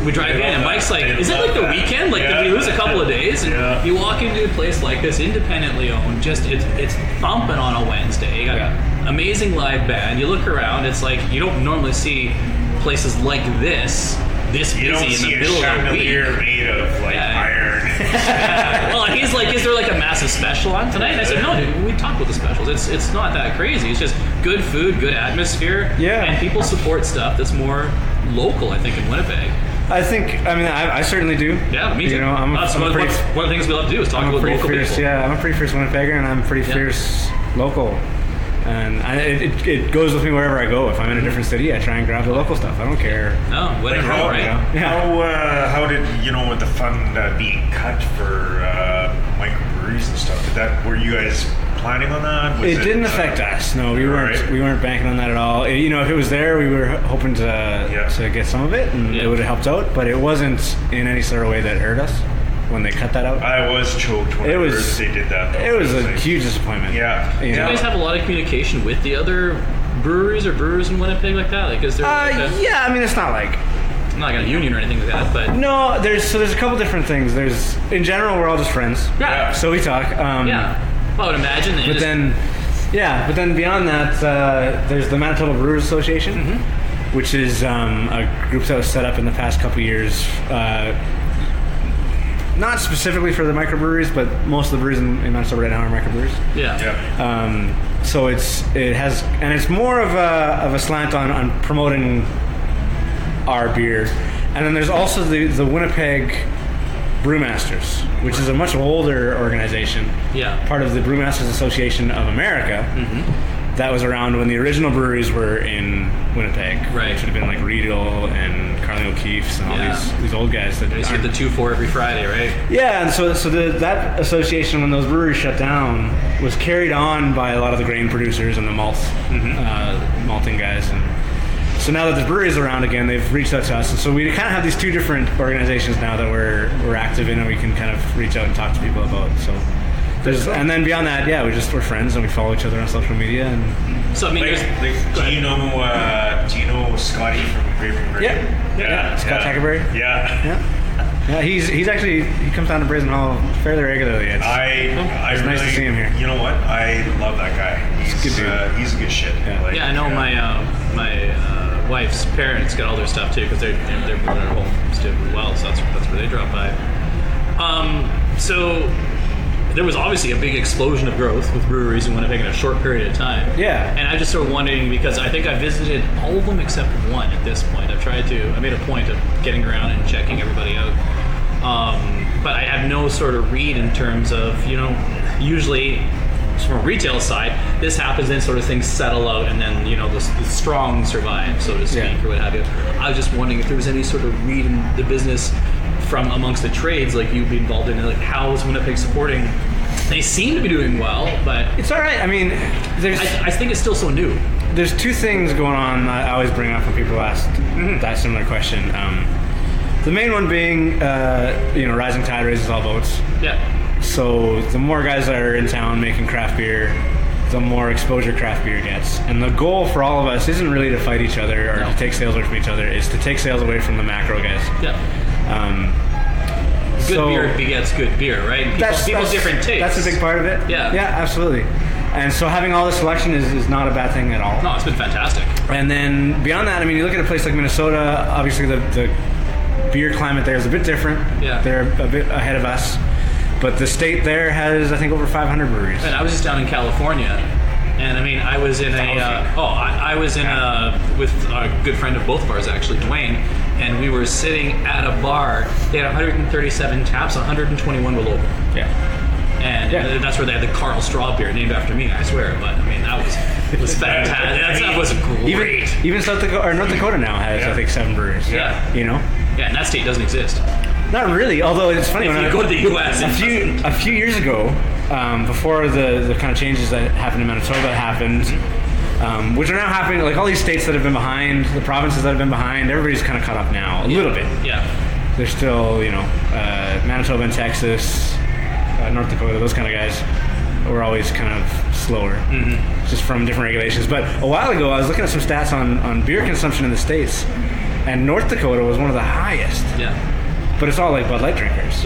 Speaker 3: We drive in and Mike's like, is it like the weekend? Like, did we lose a couple of days? And you walk into a place like this, independently owned, just it's thumping on a Wednesday. You got amazing live band. You look around, it's like you don't normally see places like this busy in the middle of the week.
Speaker 2: Made of iron.
Speaker 3: Well, he's like, is there like a massive special on tonight? And I said, no, dude, we talk about the specials. It's not that crazy. It's just good food, good atmosphere, and people support stuff that's more local, I think, in Winnipeg.
Speaker 6: I certainly do.
Speaker 3: Yeah, me too. One of the things we love to do is talk about local people.
Speaker 6: Yeah, I'm a pretty fierce Winnipegger, and I'm pretty fierce local. And it goes with me wherever I go. If I'm in a different city, I try and grab the local stuff. I don't care.
Speaker 3: No, whatever, right?
Speaker 2: How did with the fund being cut for microbreweries and stuff? Were you guys planning on that?
Speaker 6: It didn't affect us. No, we weren't banking on that at all. If it was there, we were hoping to get some of it, and it would have helped out. But it wasn't in any sort of way that hurt us when they cut that out.
Speaker 2: I was choked when I heard that they did that.
Speaker 6: It was a huge disappointment.
Speaker 2: Yeah.
Speaker 3: Do you guys have a lot of communication with the other breweries or brewers in Winnipeg like that? Like, is there?
Speaker 6: It's not like.
Speaker 3: I'm not like a union or anything like that, but
Speaker 6: no. There's a couple different things. In general, we're all just friends.
Speaker 3: Yeah.
Speaker 6: So we talk.
Speaker 3: Well, I would imagine that.
Speaker 6: But then beyond that, there's the Manitoba Brewers Association, which is a group that was set up in the past couple of years. not specifically for the microbreweries, but most of the breweries in Manitoba right now are microbreweries. So it's more of a slant on promoting our beer. And then there's also the Winnipeg Brewmasters, which is a much older organization. Part of the Brewmasters Association of America. That was around when the original breweries were in Winnipeg. Which would have been like Riedel and Karl O'Keefe's and all these old guys. That
Speaker 3: they used to get the 2-4 every Friday, right?
Speaker 6: Yeah, and so that association, when those breweries shut down, was carried on by a lot of the grain producers and the malting guys. And so now that the brewery's around again, they've reached out to us. And so we kind of have these two different organizations now that we're active in, and we can kind of reach out and talk to people about. So and then beyond that, we're friends and we follow each other on social media. And
Speaker 3: so I mean,
Speaker 2: do you know Scotty from Brazen Hall?
Speaker 6: Yeah. Scott Tackerberry. Yeah, he comes down to Brazen Hall fairly regularly. It's nice to see him here.
Speaker 2: You know what? I love that guy. He's a good dude. He's a good shit.
Speaker 3: I know my wife's parents got all their stuff too, because they're brewing at home too as well. So that's where they drop by. So there was obviously a big explosion of growth with breweries in Winnipeg in a short period of time. And I just sort of wondering, because I think I visited all of them except one at this point. I made a point of getting around and checking everybody out. But I have no sort of read in terms of, usually from a retail side, this happens and sort of things settle out, and then, the strong survive, so to speak, or what have you. I was just wondering if there was any sort of read in the business from amongst the trades, like you'd be involved in, like how is Winnipeg supporting? They seem to be doing well, but
Speaker 6: it's all right. I mean,
Speaker 3: I think it's still so new.
Speaker 6: There's two things going on I always bring up when people ask that similar question. The main one being, rising tide raises all boats. So the more guys that are in town making craft beer, the more exposure craft beer gets. And the goal for all of us isn't really to fight each other or to take sales away from each other. It's to take sales away from the macro guys.
Speaker 3: Good beer begets good beer, right? People's different tastes.
Speaker 6: That's a big part of it. Yeah, absolutely. And so having all the selection is not a bad thing at all.
Speaker 3: No, it's been fantastic.
Speaker 6: And then beyond that, I mean, you look at a place like Minnesota, obviously the beer climate there is a bit different. They're a bit ahead of us. But the state there has, I think, over 500 breweries.
Speaker 3: And I was just down in California. And I mean, I was in with a good friend of both of ours, actually, Dwayne, and we were sitting at a bar. They had 137 taps, 121 were local. And that's where they had the Karl straw beer, named after me, I swear. But I mean, that was fantastic. That stuff was great.
Speaker 6: Even South Dakota, or North Dakota now has, I think, 7 breweries.
Speaker 3: And that state doesn't exist.
Speaker 6: Not really, although it's funny
Speaker 3: when
Speaker 6: you
Speaker 3: go to the U.S.
Speaker 6: A few years ago, before the kind of changes that happened in Manitoba happened, which are now happening, like all these states that have been behind, the provinces that have been behind, everybody's kind of caught up now a little bit. There's still, Manitoba and Texas, North Dakota, those kind of guys were always kind of slower, just from different regulations. But a while ago, I was looking at some stats on beer consumption in the States, and North Dakota was one of the highest. But it's all like Bud Light drinkers.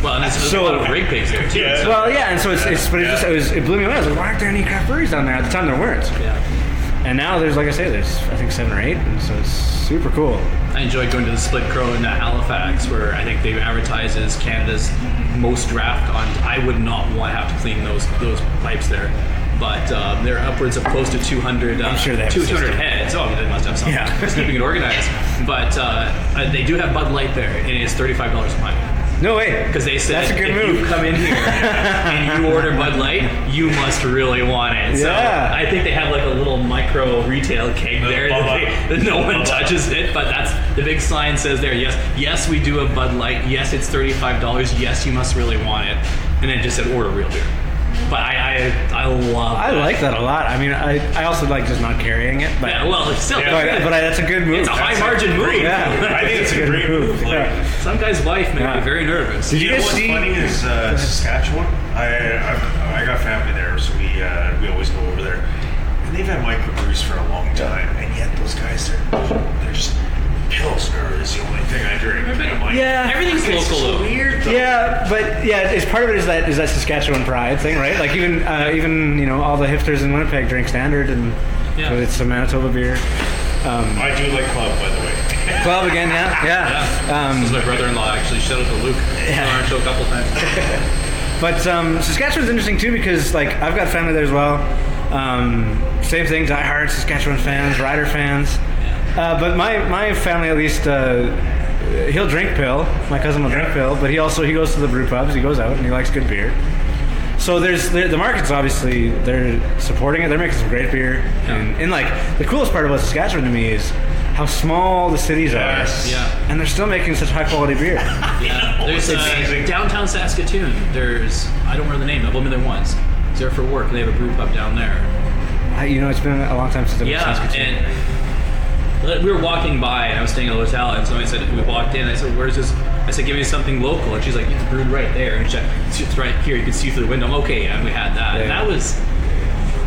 Speaker 3: Well, and there's a lot of rig pigs there too.
Speaker 6: And so it blew me away. I was like, why aren't there any craft breweries down there? At the time, there weren't. And now there's, like I say, there's I think 7 or 8, and so it's super cool.
Speaker 3: I enjoyed going to the Split Crow in Halifax, where I think they advertise as Canada's most draft on. I would not want to have to clean those pipes there. But they're upwards of close to 200.
Speaker 6: I'm sure they have
Speaker 3: 200 heads. Oh, they must have something. Just keeping it organized. But they do have Bud Light there, and it's $35 a pint.
Speaker 6: No way.
Speaker 3: Because they said
Speaker 6: that's a good
Speaker 3: if
Speaker 6: move.
Speaker 3: You come in here and you order Bud Light, you must really want it. So I think they have like a little micro retail keg there that no one touches it. But that's the big sign says there. Yes, we do a Bud Light. Yes, it's $35. Yes, you must really want it. And then it just said order real beer. But I love that.
Speaker 6: I like that a lot. I mean, I also like just not carrying it. But
Speaker 3: it's still
Speaker 6: but that's a good move.
Speaker 3: It's a high margin move.
Speaker 2: I think it's a great move.
Speaker 3: Some guy's wife made me very nervous.
Speaker 2: Did you know what's funny is Saskatchewan? I got family there, so we always go over there. And they've had microbrews for a long time, and yet those guys, they're just Pilsner is the only thing I drink.
Speaker 3: Everything's local though.
Speaker 2: Weird though.
Speaker 6: It's part of it is that Saskatchewan pride thing, right? Like even all the hipsters in Winnipeg drink standard, and so it's a Manitoba beer.
Speaker 2: I do like Club, by the way.
Speaker 6: Club again, yeah.
Speaker 3: This is my brother-in-law, actually. Shout out to Luke. Yeah. On our show a couple times.
Speaker 6: But Saskatchewan's interesting too because like I've got family there as well. Same thing, diehard Saskatchewan fans, Rider fans. But my family at least, he'll drink pill. My cousin will drink pill, but he goes to the brew pubs. He goes out and he likes good beer. So the market's obviously they're supporting it. They're making some great beer, and like the coolest part about Saskatchewan to me is how small the cities are, and they're still making such high quality beer.
Speaker 3: There's downtown Saskatoon. I don't remember the name of them. There once. I was there for work, and they have a brew pub down there.
Speaker 6: It's been a long time since I've been to Saskatoon.
Speaker 3: And we were walking by, and I was staying at a hotel, and so I said, we walked in, I said, where's this? I said, give me something local. And she's like, it's brewed right there. And it's right here. You can see through the window. Okay, and we had that. And that was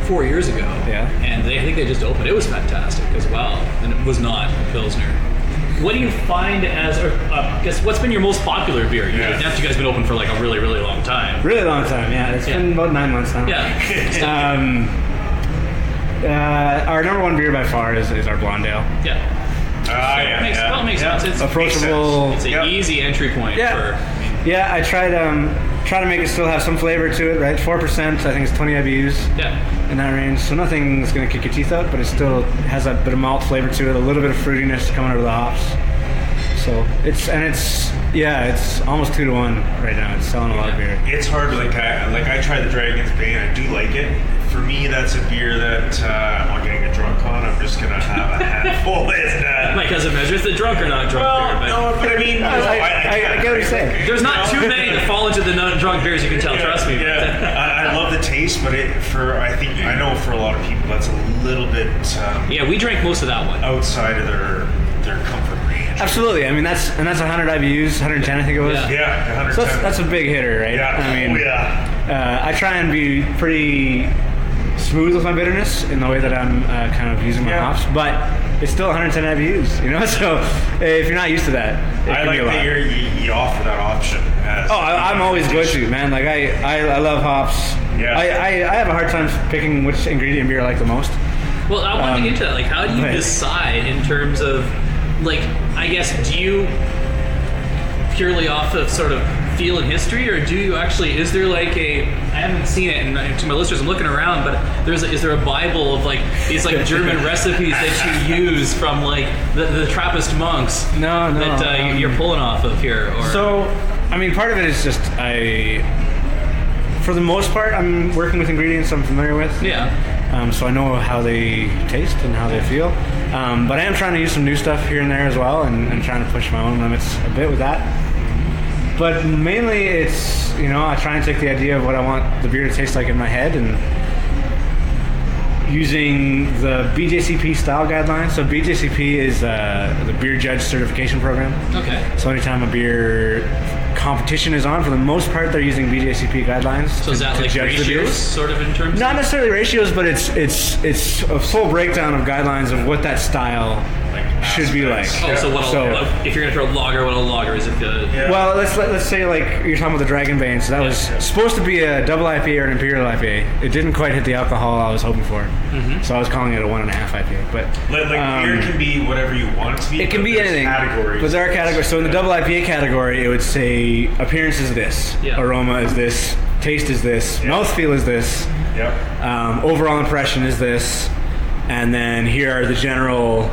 Speaker 3: 4 years ago. Yeah. And I think they just opened. It was fantastic as well. And it was not a Pilsner. What do you find as, what's been your most popular beer? You guys have been open for like a really, really long time.
Speaker 6: Really long time, yeah. It's been about 9 months now.
Speaker 3: Yeah.
Speaker 6: Our number one beer by far is our Blonde Ale.
Speaker 3: Yeah. It makes sense. It's
Speaker 6: approachable.
Speaker 3: It's an easy entry point.
Speaker 6: I try to make it still have some flavor to it, right? 4%, I think it's 20 IBUs. Yeah. In that range, so nothing's gonna kick your teeth out, but it still has that bit of malt flavor to it, a little bit of fruitiness coming out of the hops. So it's almost 2-1 right now. It's selling a lot of beer.
Speaker 2: It's hard. I tried the Dragon's Bane. I do like it. For me, that's a beer that I'm not getting a drunk on. I'm just gonna have a handful.
Speaker 3: My cousin measures the drunk or not drunk beer.
Speaker 2: But I mean,
Speaker 6: I get what you're saying.
Speaker 3: There's not too many that fall into the non-drunk beers. You can tell. Trust me.
Speaker 2: I love the taste, but I know for a lot of people that's a little bit.
Speaker 3: We drank most of that one
Speaker 2: outside of their comfort range.
Speaker 6: Absolutely. I mean, that's 100 IBUs, 110 I think it was.
Speaker 2: Yeah, 110.
Speaker 6: So that's a big hitter, right?
Speaker 2: Yeah.
Speaker 6: I mean, I try and be pretty smooth with my bitterness in the way that I'm kind of using my hops, but it's still 110 IBUs, you know? So if you're not used to that,
Speaker 2: I like that you offer that option.
Speaker 6: I'm always going to, man. Like, I love hops. Yeah. I have a hard time picking which ingredient beer I like the most.
Speaker 3: Well, I want to get into that. Like, how do you decide in terms of, like, I guess, do you purely off of sort of feel and history, or do you actually, is there like I haven't seen it, and to my listeners, I'm looking around, but is there a Bible of like these like German recipes that you use from like the Trappist monks?
Speaker 6: No.
Speaker 3: That you're pulling off of here? Or?
Speaker 6: So, I mean, part of it is just for the most part, I'm working with ingredients I'm familiar with.
Speaker 3: Yeah.
Speaker 6: So I know how they taste and how they feel. But I am trying to use some new stuff here and there as well, and trying to push my own limits a bit with that. But mainly it's, I try and take the idea of what I want the beer to taste like in my head, and using the BJCP style guidelines. So BJCP is the Beer Judge Certification Program. Okay. So anytime a beer competition is on, for the most part, they're using BJCP guidelines.
Speaker 3: So is that like ratios, sort of in terms?
Speaker 6: Not necessarily ratios, but it's a full breakdown of guidelines of what that style should be like.
Speaker 3: Oh, if you're gonna throw a lager, what a lager is it good?
Speaker 6: Yeah. Well, let's say like you're talking about the Dragon Bane. So that was supposed to be a double IPA or an Imperial IPA. It didn't quite hit the alcohol I was hoping for, so I was calling it a 1.5 IPA. But
Speaker 2: beer can be whatever you want it to be.
Speaker 6: It can be anything. Categories. But there are categories. So in the double IPA category, it would say appearance is this, aroma is this, taste is this, mouthfeel is this, overall impression is this, and then here are the general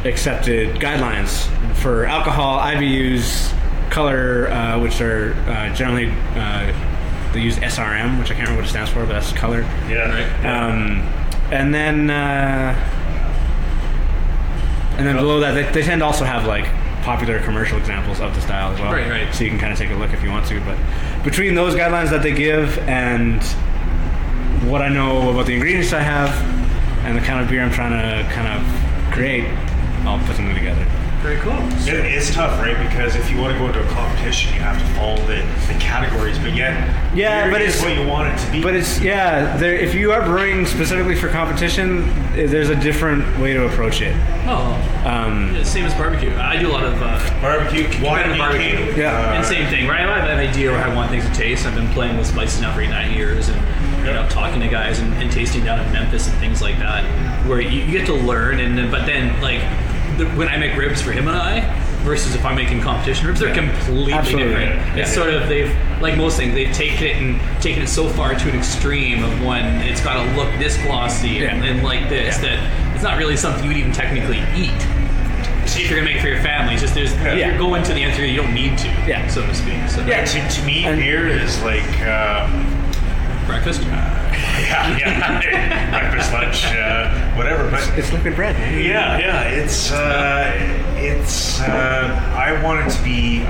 Speaker 6: accepted guidelines for alcohol, IBUs, color, which are generally they use SRM, which I can't remember what it stands for, but that's color.
Speaker 2: Yeah, right.
Speaker 6: And then below that, they tend to also have like popular commercial examples of the style as well.
Speaker 3: Right.
Speaker 6: So you can kind of take a look if you want to. But between those guidelines that they give and what I know about the ingredients I have and the kind of beer I'm trying to kind of create, I'll put something together.
Speaker 3: Very cool.
Speaker 2: It's tough, right? Because if you want to go into a competition, you have to follow the categories, but but it's what you want it to be.
Speaker 6: But it's if you are brewing specifically for competition, there's a different way to approach it.
Speaker 3: Same as barbecue. I do a lot of
Speaker 2: barbecue,
Speaker 3: barbecue.
Speaker 6: Yeah,
Speaker 3: and same thing, right? I have an idea where I want things to taste. I've been playing with spices now for 9 years, and talking to guys and tasting down in Memphis and things like that, where you get to learn, but then like when I make ribs for him and I versus if I'm making competition ribs, they're completely different. It's sort of, they've, like most things, they've taken it so far to an extreme of when it's got to look this glossy and like this that it's not really something you would even technically eat. So if you're gonna make it for your family, it's just you're going to the nth degree, you don't need to, so to speak. So
Speaker 2: to me, beer is like
Speaker 3: breakfast.
Speaker 2: Breakfast, lunch, whatever. But
Speaker 6: it's liquid bread, man.
Speaker 2: It's I want it to be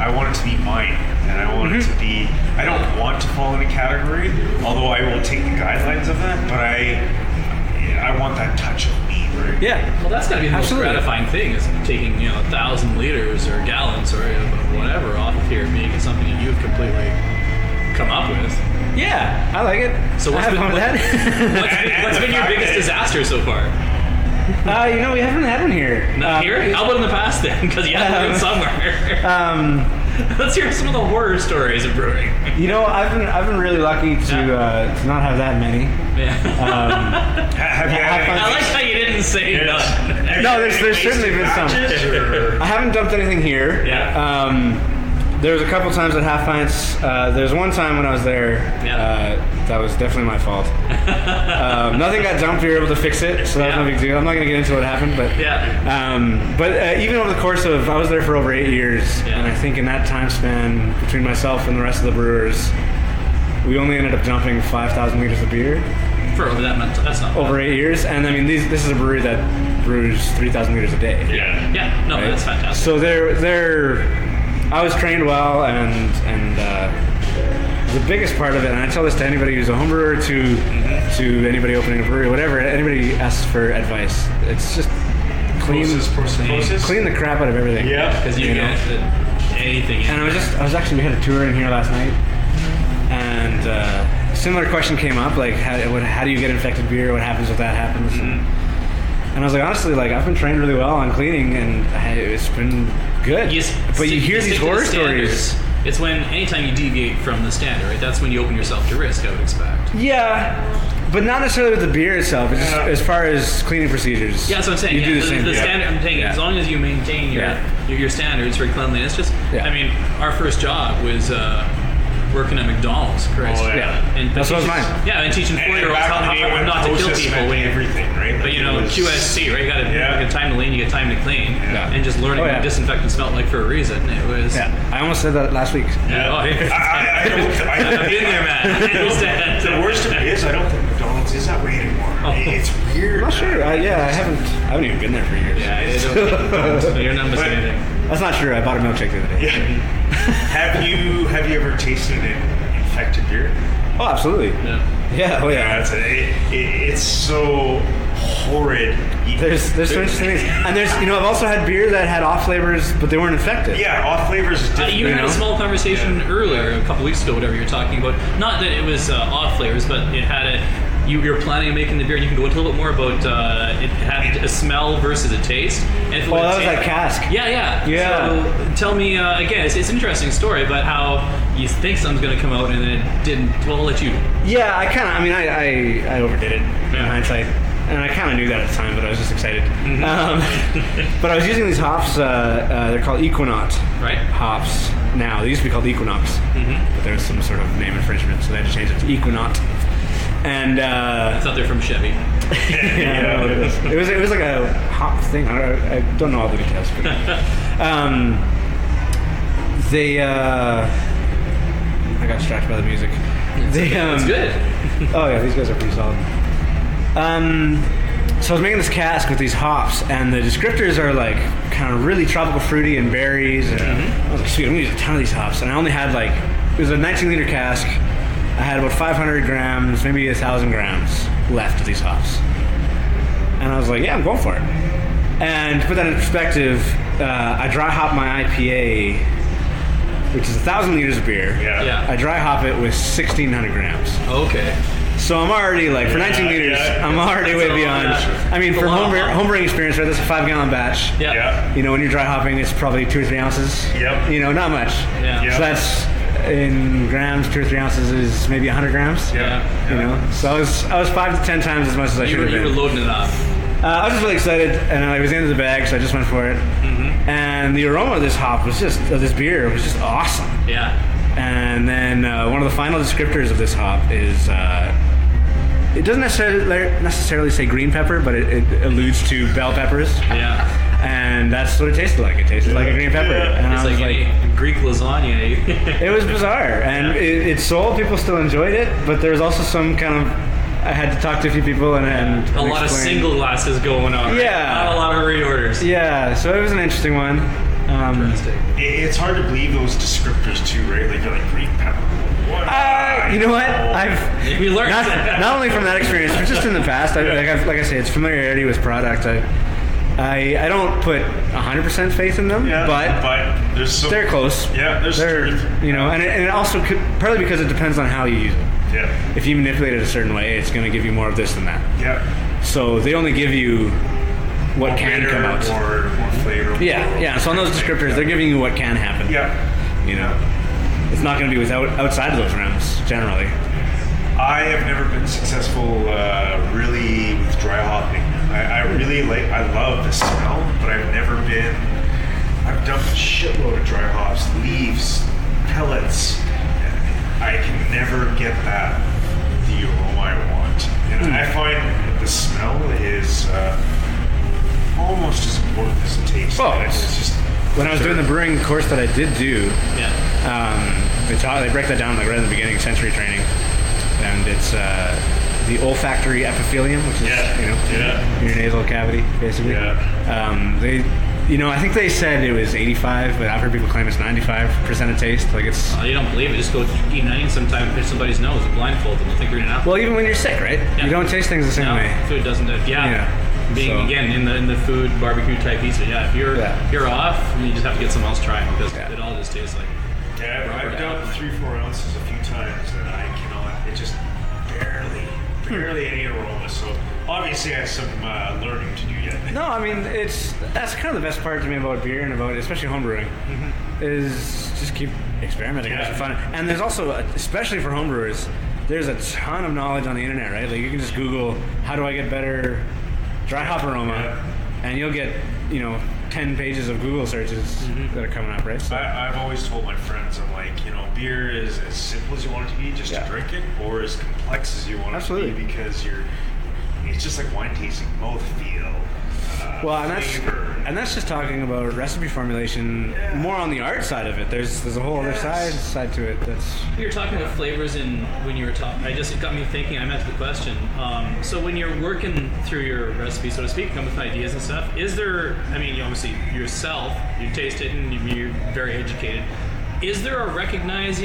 Speaker 2: mine, and I want it to be. I don't want to fall in a category, although I will take the guidelines of that. But I want that touch of me, right?
Speaker 6: Yeah.
Speaker 3: Well, that's gotta be the most gratifying thing, is taking 1,000 liters or gallons or whatever off of here and making something that you've completely come up with.
Speaker 6: Yeah, I like it.
Speaker 3: So what's been your biggest disaster so far?
Speaker 6: We haven't had one here.
Speaker 3: Not here? How about in the past then? Because you had one somewhere. Let's hear some of the horror stories of brewing.
Speaker 6: I've been really lucky to not have that many.
Speaker 3: Yeah.
Speaker 2: Have you had
Speaker 3: I like how you didn't say none.
Speaker 6: No, there's certainly been some. I haven't dumped anything here.
Speaker 3: Yeah.
Speaker 6: There was a couple times at Half Pints. There's one time when I was there. That was definitely my fault. Nothing got dumped. We were able to fix it, so that was no big deal. I'm not going to get into what happened, but even over the course of, I was there for over 8 years, and I think in that time span between myself and the rest of the brewers, we only ended up dumping 5,000 liters of beer.
Speaker 3: For over that much, that's not
Speaker 6: over 8 years, and I mean this is a brewery that brews 3,000 liters a day.
Speaker 3: No, right? That's fantastic.
Speaker 6: So I was trained well, and the biggest part of it, and I tell this to anybody who's a home brewer, to anybody opening a brewery, whatever, anybody asks for advice, it's just clean the crap out of everything.
Speaker 3: Yeah, because you get anything.
Speaker 6: And we had a tour in here last night, and a similar question came up, like how do you get infected beer? What happens if that happens? And I was like, honestly, I've been trained really well on cleaning, and it's been good. But you hear these horror stories.
Speaker 3: It's when anytime you deviate from the standard, right? That's when you open yourself to risk, I would expect.
Speaker 6: Yeah, but not necessarily with the beer itself. It's just as far as cleaning procedures.
Speaker 3: Yeah, that's what I'm saying.
Speaker 6: You do the same.
Speaker 3: The standard. I'm saying, as long as you maintain your standards for cleanliness. I mean, our first job was working at McDonald's, correct?
Speaker 2: Oh, yeah.
Speaker 6: And that's what was mine.
Speaker 3: Yeah, and teaching 4-year-olds how not to kill people.
Speaker 2: Everything, right?
Speaker 3: But QSC, right? You got time to lean, you get time to clean, and just learning what disinfectant smelled like for a reason. It was.
Speaker 6: Yeah, I almost said that last week.
Speaker 3: Yeah.
Speaker 2: I've
Speaker 3: been there, man.
Speaker 2: The worst of it is, I don't think McDonald's is that way anymore. It's weird.
Speaker 6: I'm not sure. I haven't even been there for years.
Speaker 3: Yeah, you're not missing anything.
Speaker 6: That's not true. I bought a milkshake the other day.
Speaker 2: Have you ever tasted an infected beer?
Speaker 6: Oh, absolutely. Yeah. Oh, yeah.
Speaker 2: It's so horrid.
Speaker 6: There's strange things, and I've also had beer that had off flavors, but they weren't infected.
Speaker 2: Yeah, off flavors is different.
Speaker 3: You had a small conversation earlier, a couple weeks ago, whatever you're talking about. Not that it was off flavors, but it had you're planning on making the beer, and you can go into a little bit more about it had a smell versus a taste. And if
Speaker 6: that was that cask.
Speaker 3: Yeah. So tell me again. It's an interesting story about how you think something's going to come out and then it didn't. Well, I'll let you.
Speaker 6: Yeah, I overdid it in hindsight, and I kind of knew that at the time, but I was just excited. But I was using these hops. They're called Equinox hops now. They used to be called Equinox, but there was some sort of name infringement, so they had to change it to Equinox. And
Speaker 3: I thought they're from Chevy.
Speaker 6: I don't know what it was. It was like a hop thing. I don't know all the details. But, I got distracted by the music.
Speaker 3: It's good.
Speaker 6: Oh yeah, these guys are pretty solid. So I was making this cask with these hops, and the descriptors are kind of really tropical, fruity, and berries. And I was like, sweet, I'm gonna use a ton of these hops. And I only had it was a 19-liter cask. I had about 500 grams, maybe 1,000 grams left of these hops. And I was like, yeah, I'm going for it. And to put that in perspective, I dry hop my IPA, which is 1,000 liters of beer.
Speaker 3: Yeah.
Speaker 6: I dry hop it with 1,600 grams.
Speaker 3: Okay.
Speaker 6: So I'm already, for 19 liters, I'm already way beyond. I mean, for homebrewing experience, right, that's a 5-gallon batch.
Speaker 3: Yeah.
Speaker 6: When you're dry hopping, it's probably 2 or 3 ounces.
Speaker 2: Yep.
Speaker 6: Not much.
Speaker 3: Yeah.
Speaker 6: So that's... in grams, 2 or 3 ounces is maybe 100 grams.
Speaker 3: Yeah.
Speaker 6: So I was 5 to 10 times as much as I should have been.
Speaker 3: You were loading it up.
Speaker 6: I was just really excited, and I was into the bag, so I just went for it. Mm-hmm. And the aroma of this this beer was just awesome.
Speaker 3: Yeah.
Speaker 6: And then one of the final descriptors of this hop is, it doesn't necessarily say green pepper, but it alludes to bell peppers.
Speaker 3: Yeah.
Speaker 6: And that's what it tasted like. It tasted like a green pepper. And
Speaker 3: it's
Speaker 6: I was
Speaker 3: like Greek lasagna.
Speaker 6: It was bizarre. And it sold. People still enjoyed it. But there was also some kind of... I had to talk to a few people and
Speaker 3: a lot of single glasses going on.
Speaker 6: Yeah.
Speaker 3: Not a lot of reorders.
Speaker 6: Yeah. So it was an interesting one.
Speaker 3: Interesting.
Speaker 2: It's hard to believe those descriptors too, right? Like you're like green pepper.
Speaker 6: You know what?
Speaker 3: We learned
Speaker 6: not only from that experience, but just in the past. Like I say, it's familiarity with product. I don't put 100% faith in them, but
Speaker 2: there's
Speaker 6: they're close.
Speaker 2: Yeah, there's truth.
Speaker 6: You know, and it also could, partly because it depends on how you use it.
Speaker 2: Yeah.
Speaker 6: If you manipulate it a certain way, it's going to give you more of this than that.
Speaker 2: Yeah.
Speaker 6: So they only give you what can come out.
Speaker 2: More flavor.
Speaker 6: Yeah. So on those descriptors, they're giving you what can happen.
Speaker 2: Yeah.
Speaker 6: You know, it's not going to be outside of those realms generally.
Speaker 2: I have never been successful really with dry hopping. I love the smell, but I've dumped a shitload of dry hops, leaves, pellets. I can never get the aroma I want. And I find that the smell is almost as important as the taste.
Speaker 6: Oh,
Speaker 2: it's just...
Speaker 6: When I was doing the brewing course that I did do, they break that down like right in the beginning, sensory training. And it's the olfactory epithelium, which is your nasal cavity, basically. I think they said it was 85, but I've heard people claim it's 95% of taste. Like it's.
Speaker 3: You don't believe it? Just go eat an onion sometime and pinch somebody's nose and blindfold them. They'll think you're an apple.
Speaker 6: Well, even when you're sick, right? Yeah. You don't taste things the same way.
Speaker 3: Food doesn't. Again in the food barbecue type pizza. Yeah, if you're off, you just have to get someone else trying because it all just tastes like.
Speaker 2: Yeah, I've done 3-4 ounces a few times and I cannot. It just barely any aroma. So obviously I have some learning to do yet.
Speaker 6: No, I mean that's kind of the best part to me about beer and about especially homebrewing is just keep experimenting. It's fun. And there's also, especially for homebrewers, there's a ton of knowledge on the internet, right? Like you can just Google how do I get better dry hop aroma, and you'll get 10 pages of Google searches that are coming up, right? So
Speaker 2: I've always told my friends, I'm like, beer is as simple as you want it to be, just to drink it, or as complex as you want it to be, because it's just like wine tasting, both feel.
Speaker 6: And that's just talking about recipe formulation, more on the art side of it. There's a whole other side to it.
Speaker 3: You're talking about flavors, and when you were talking, it got me thinking. I meant the question. So when you're working through your recipe, so to speak, come with ideas and stuff. Is there? I mean, obviously yourself, you taste it, and you're very educated. Is there a recognized,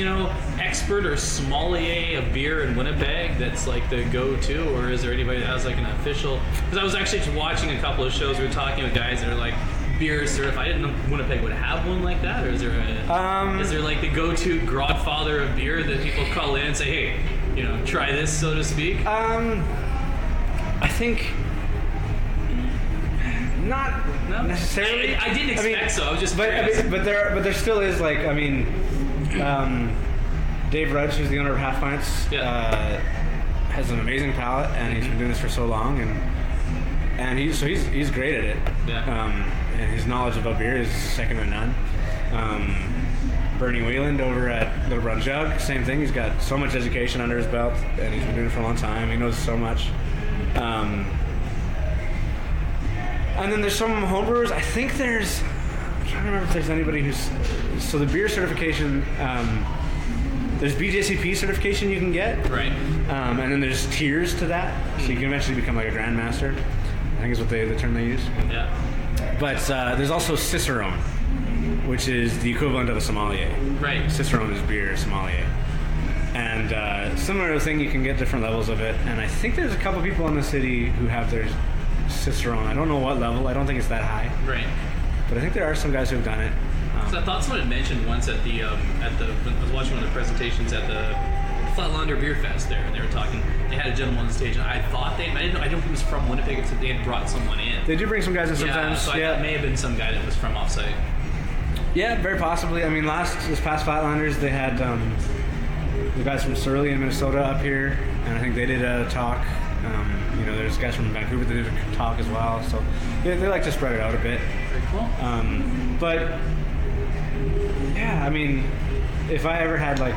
Speaker 3: expert or sommelier of beer in Winnipeg that's like the go-to, or is there anybody that has like an official? Because I was actually just watching a couple of shows. We were talking with guys that are like beer certified. I didn't know Winnipeg would have one like that, or is there is there like the go-to godfather of beer that people call in and say, hey, try this, so to speak?
Speaker 6: I think. Not necessarily.
Speaker 3: I didn't expect so. I was just curious.
Speaker 6: But there still is Dave Rudge, who's the owner of Half Pints, has an amazing palate, and he's been doing this for so long, and he's great at it. Yeah. And his knowledge about beer is second to none. Bernie Wheeland over at Little Brown Jug, same thing. He's got so much education under his belt, and he's been doing it for a long time. He knows so much. And then there's some homebrewers. I think I'm trying to remember if there's anybody so the beer certification, there's BJCP certification you can get.
Speaker 3: Right.
Speaker 6: And then there's tiers to that. So you can eventually become like a grandmaster, I think is what the term they use.
Speaker 3: Yeah.
Speaker 6: But there's also Cicerone, which is the equivalent of a sommelier.
Speaker 3: Right.
Speaker 6: Cicerone is beer sommelier. And similar thing, you can get different levels of it. And I think there's a couple people in the city who have their Cicerone. I don't know what level. I don't think it's that high.
Speaker 3: Right.
Speaker 6: But I think there are some guys who've done it.
Speaker 3: So I thought someone had mentioned once when I was watching one of the presentations at the Flatlander Beer Fest there, and they were talking. They had a gentleman on stage, and I thought I don't think he was from Winnipeg, except they had brought someone in.
Speaker 6: They do bring some guys in sometimes.
Speaker 3: So it may have been some guy that was from offsite.
Speaker 6: Yeah, very possibly. I mean, this past Flatlanders, they had the guys from Surly in Minnesota up here, and I think they did a talk. There's guys from Vancouver that do the talk as well, so they like to spread it out a bit.
Speaker 3: Very cool.
Speaker 6: But yeah, I mean, if I ever had like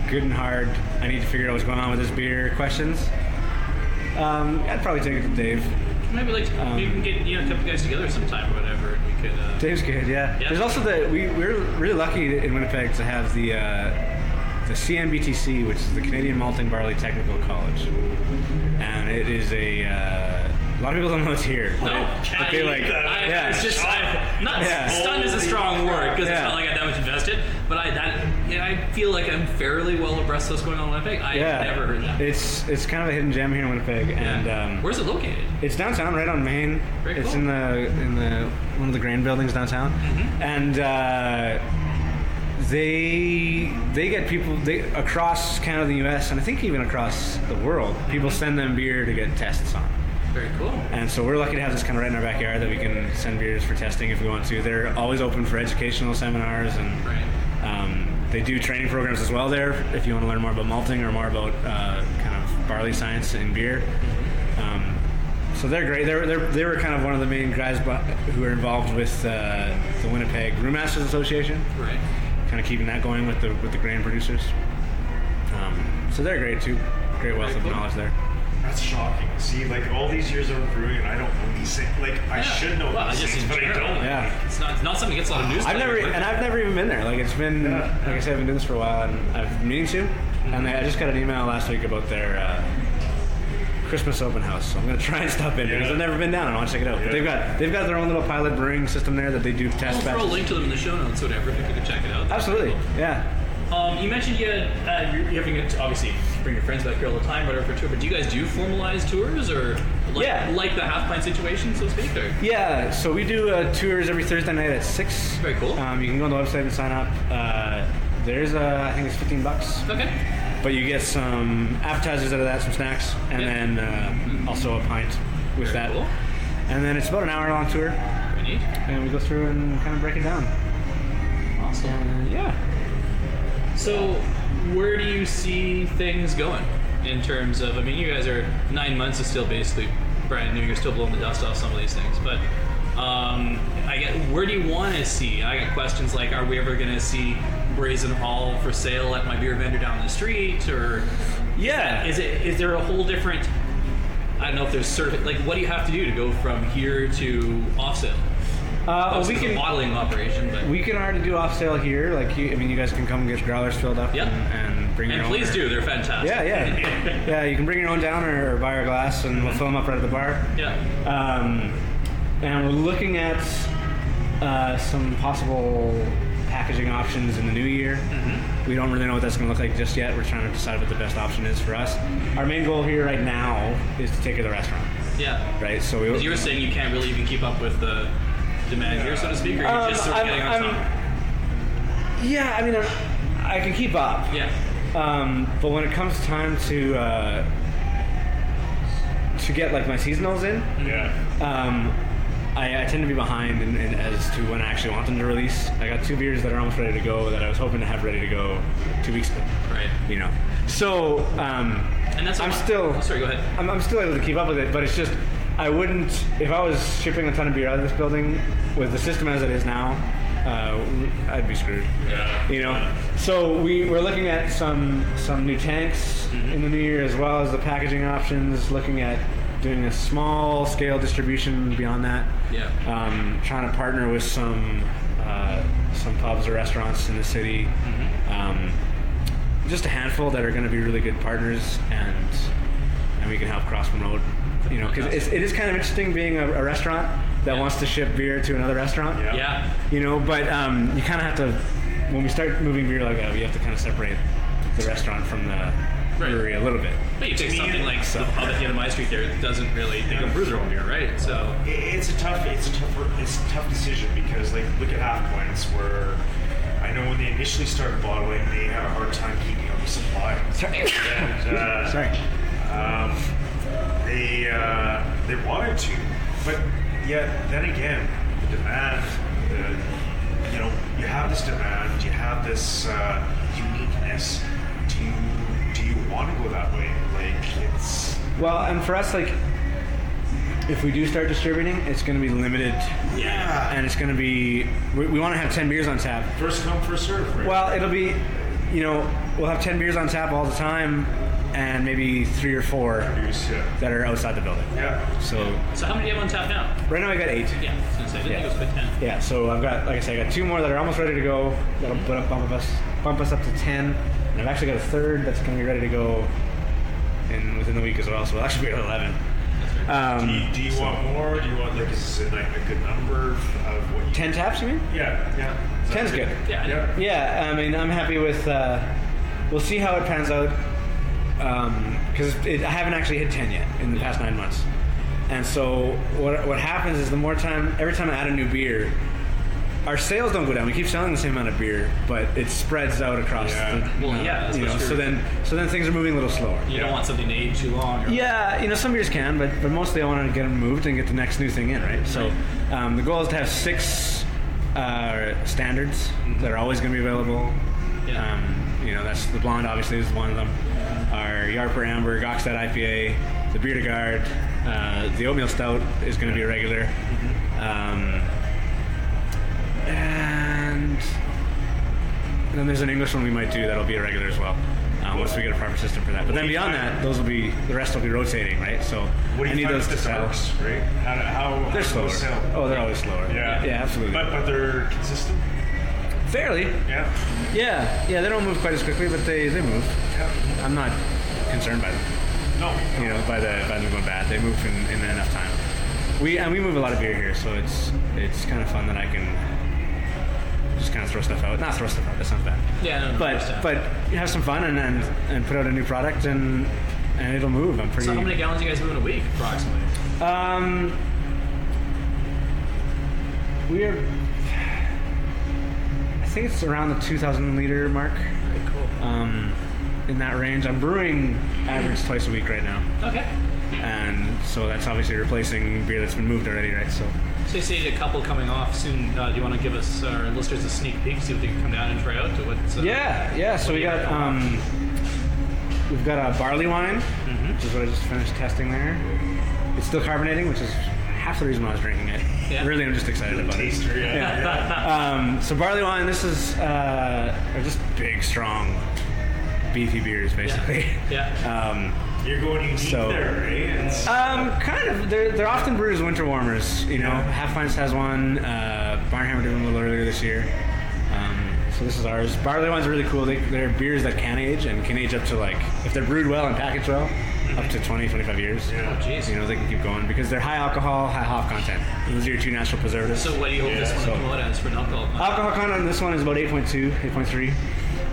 Speaker 6: good and hard, I need to figure out what's going on with this beer questions, I'd probably take it to Dave.
Speaker 3: Maybe maybe we can get a couple guys together sometime or whatever, and we could.
Speaker 6: Dave's good, yeah. There's also we're really lucky in Winnipeg to have the CMBTC, which is the Canadian Malting Barley Technical College, and it is a lot of people don't know it's here.
Speaker 3: It's just stunned is a strong word because it's not like I that much invested, but I feel like I'm fairly well abreast of what's going on in Winnipeg. I've never heard that.
Speaker 6: It's kind of a hidden gem here in Winnipeg, and
Speaker 3: where's it located?
Speaker 6: It's downtown, right on Main.
Speaker 3: Very
Speaker 6: it's
Speaker 3: cool.
Speaker 6: in the one of the grain buildings downtown, and they get people across Canada, the U.S., and I think even across the world. People send them beer to get tests on.
Speaker 3: Very cool.
Speaker 6: And so we're lucky to have this kind of right in our backyard that we can send beers for testing if we want to. They're always open for educational seminars, and they do training programs as well there if you want to learn more about malting or more about kind of barley science in beer. So they're great. They were kind of one of the main guys who were involved with the Winnipeg Brewmasters Association.
Speaker 3: Right.
Speaker 6: Kind of keeping that going with the grain producers. So they're great too. Great wealth of knowledge there.
Speaker 2: That's shocking. See, like all these years of brewing, and I don't know these things. Like I should know these things, but I don't.
Speaker 6: Yeah,
Speaker 3: it's not something that gets a lot of news.
Speaker 6: I've never even been there. Like it's been, like I said, I've been doing this for a while, and I've been meaning to. And I just got an email last week about their Christmas open house, so I'm gonna try and stop in because I've never been down and I want to check it out. But they've got their own little pilot brewing system there that they do test.
Speaker 3: I'll throw a link to them in the show notes, whatever, if you could check it out.
Speaker 6: Absolutely, yeah.
Speaker 3: You mentioned you're having to obviously bring your friends back here all the time, whatever, for tour. But do you guys do formalized tours, or like the half pint situation, so to speak? Or?
Speaker 6: Yeah, so we do tours every Thursday night at 6.
Speaker 3: Very cool.
Speaker 6: You can go on the website and sign up. There's I think it's $15.
Speaker 3: Okay.
Speaker 6: But you get some appetizers out of that, some snacks, and then also a pint with
Speaker 3: Very
Speaker 6: that.
Speaker 3: Cool.
Speaker 6: And then it's about an hour-long tour.
Speaker 3: Very neat.
Speaker 6: And we go through and kind of break it down.
Speaker 3: Awesome.
Speaker 6: Yeah.
Speaker 3: So, where do you see things going in terms of? I mean, you guys are 9 months is still basically brand new. You're still blowing the dust off some of these things, but where do you want to see? I got questions like, are we ever going to see Brazen Hall for sale at my beer vendor down the street, or is there a whole different? I don't know if there's sort of like, what do you have to do to go from here to off sale? We can modeling operation, but
Speaker 6: we can already do off sale here. Like, you guys can come and get growlers filled up and bring your own.
Speaker 3: And please do, they're fantastic.
Speaker 6: Yeah. You can bring your own down or buy our glass, and we'll fill them up right at the bar.
Speaker 3: Yeah.
Speaker 6: And we're looking at some possible packaging options in the new year. We don't really know what that's going to look like just yet. We're trying to decide what the best option is for us. Our main goal here right now is to take it to the restaurant.
Speaker 3: Yeah.
Speaker 6: Right. So
Speaker 3: you were saying you can't really even keep up with the demand here, so to speak, or you're just sort of getting on top?
Speaker 6: Yeah, I mean, I can keep up.
Speaker 3: Yeah.
Speaker 6: But when it comes time to get like my seasonals in, I tend to be behind in as to when I actually want them to release. I got 2 beers that are almost ready to go that I was hoping to have ready to go 2 weeks ago.
Speaker 3: Right.
Speaker 6: So
Speaker 3: and that's
Speaker 6: I'm still.
Speaker 3: Oh, sorry, go ahead.
Speaker 6: I'm still able to keep up with it, but it's just I wouldn't if I was shipping a ton of beer out of this building with the system as it is now. I'd be screwed.
Speaker 2: Yeah.
Speaker 6: So we're looking at some new tanks in the new year, as well as the packaging options. Looking at doing a small scale distribution beyond that.
Speaker 3: Yeah.
Speaker 6: Trying to partner with some pubs or restaurants in the city. Just a handful that are going to be really good partners, and we can help cross promote. Because it is kind of interesting being a restaurant that wants to ship beer to another restaurant.
Speaker 3: Yeah.
Speaker 6: But you kind of have to, when we start moving beer like that, we have to kind of separate the restaurant from the brewery a little bit.
Speaker 3: But you take something like the pub at the end of my street there, it doesn't really, they don't brew their own beer, right? So
Speaker 2: it's a tough decision because like look at Half Points where I know when they initially started bottling, they had a hard time keeping up with supply. They wanted to, but yet then again, the demand, you have this demand, you have this uniqueness. Do you want to go that way? Like
Speaker 6: Well, and for us, like, if we do start distributing, it's going to be limited.
Speaker 3: Yeah.
Speaker 6: And it's going to be, we want to have 10 beers on tap.
Speaker 2: First come, first serve, right?
Speaker 6: Well, it'll be, we'll have 10 beers on tap all the time, and maybe 3 or 4 that are outside the building.
Speaker 2: Yeah.
Speaker 6: So
Speaker 3: how many do you have on tap now?
Speaker 6: Right now I got 8.
Speaker 3: Yeah, I was going to say, I didn't think it was quite 10.
Speaker 6: Yeah, so I've got, like I said, I got 2 more that are almost ready to go. That'll bump us up to 10. And I've actually got a 3rd that's going to be ready to go within the week as well. So we'll actually be at 11.
Speaker 2: Do you want more? Do you want, like, is it like a good number of what you...
Speaker 6: 10 taps, you mean?
Speaker 2: Yeah.
Speaker 6: 10's good.
Speaker 3: Yeah.
Speaker 6: Yeah, I mean, I'm happy with... we'll see how it pans out. Because I haven't actually hit 10 yet in the past 9 months. And so what happens is every time I add a new beer, our sales don't go down. We keep selling the same amount of beer, but it spreads out across. So then things are moving a little slower.
Speaker 3: You don't want something to age too long.
Speaker 6: Yeah, some beers can, but mostly I want to get them moved and get the next new thing in, right? So the goal is to have 6 standards that are always going to be available.
Speaker 3: Yeah.
Speaker 6: That's the blonde. Obviously, is one of them. Our Yarper Amber, Gokstad IPA, the Bier de Garde, the Oatmeal Stout is going to be a regular. And then there's an English one we might do that'll be a regular as well, once we get a proper system for that. But then beyond that, the rest will be rotating, right? So
Speaker 2: what do you
Speaker 6: I need those to sell.
Speaker 2: Right? How
Speaker 6: they're slower. Oh, they're always slower.
Speaker 2: Yeah,
Speaker 6: absolutely.
Speaker 2: But they're consistent.
Speaker 6: Fairly. Yeah. They don't move quite as quickly, but they move. Yeah. I'm not concerned by them.
Speaker 2: No.
Speaker 6: By them going bad. They move in enough time. We move a lot of beer here, so it's kind of fun that I can just kind of throw stuff out. Not throw stuff out. That sounds bad.
Speaker 3: Yeah, no.
Speaker 6: But have some fun and put out a new product and it'll move. I'm pretty.
Speaker 3: So how many gallons do you guys move in a week, approximately?
Speaker 6: We're. I think it's around the 2,000 liter mark.
Speaker 3: Very cool.
Speaker 6: In that range. I'm brewing average twice a week right now.
Speaker 3: Okay.
Speaker 6: And so that's obviously replacing beer that's been moved already, right? So
Speaker 3: you see a couple coming off soon. Do you want to give us our listeners a sneak peek, see what they can come down and try out? To what's,
Speaker 6: yeah. So we've got a barley wine, which is what I just finished testing there. It's still carbonating, which is half the reason why I was drinking it. Yeah. Really, I'm just excited about it. So barley wine. This is are just big, strong, beefy beers, basically.
Speaker 3: Yeah.
Speaker 2: You're going unique there, right?
Speaker 6: Kind of. They're often brewed as winter warmers. Half Pints has one. Barnhammer did one a little earlier this year. So this is ours. Barley wine's really cool. They're beers that can age and can age up to, like, if they're brewed well and packaged well, up to 20, 25 years.
Speaker 3: Yeah. Oh, jeez.
Speaker 6: They can keep going because they're high alcohol, high hop content. Those are your 2 natural preservatives.
Speaker 3: So what do you hope this one will come out as for an alcohol content?
Speaker 6: Alcohol content on this one is about 8.2, 8.3.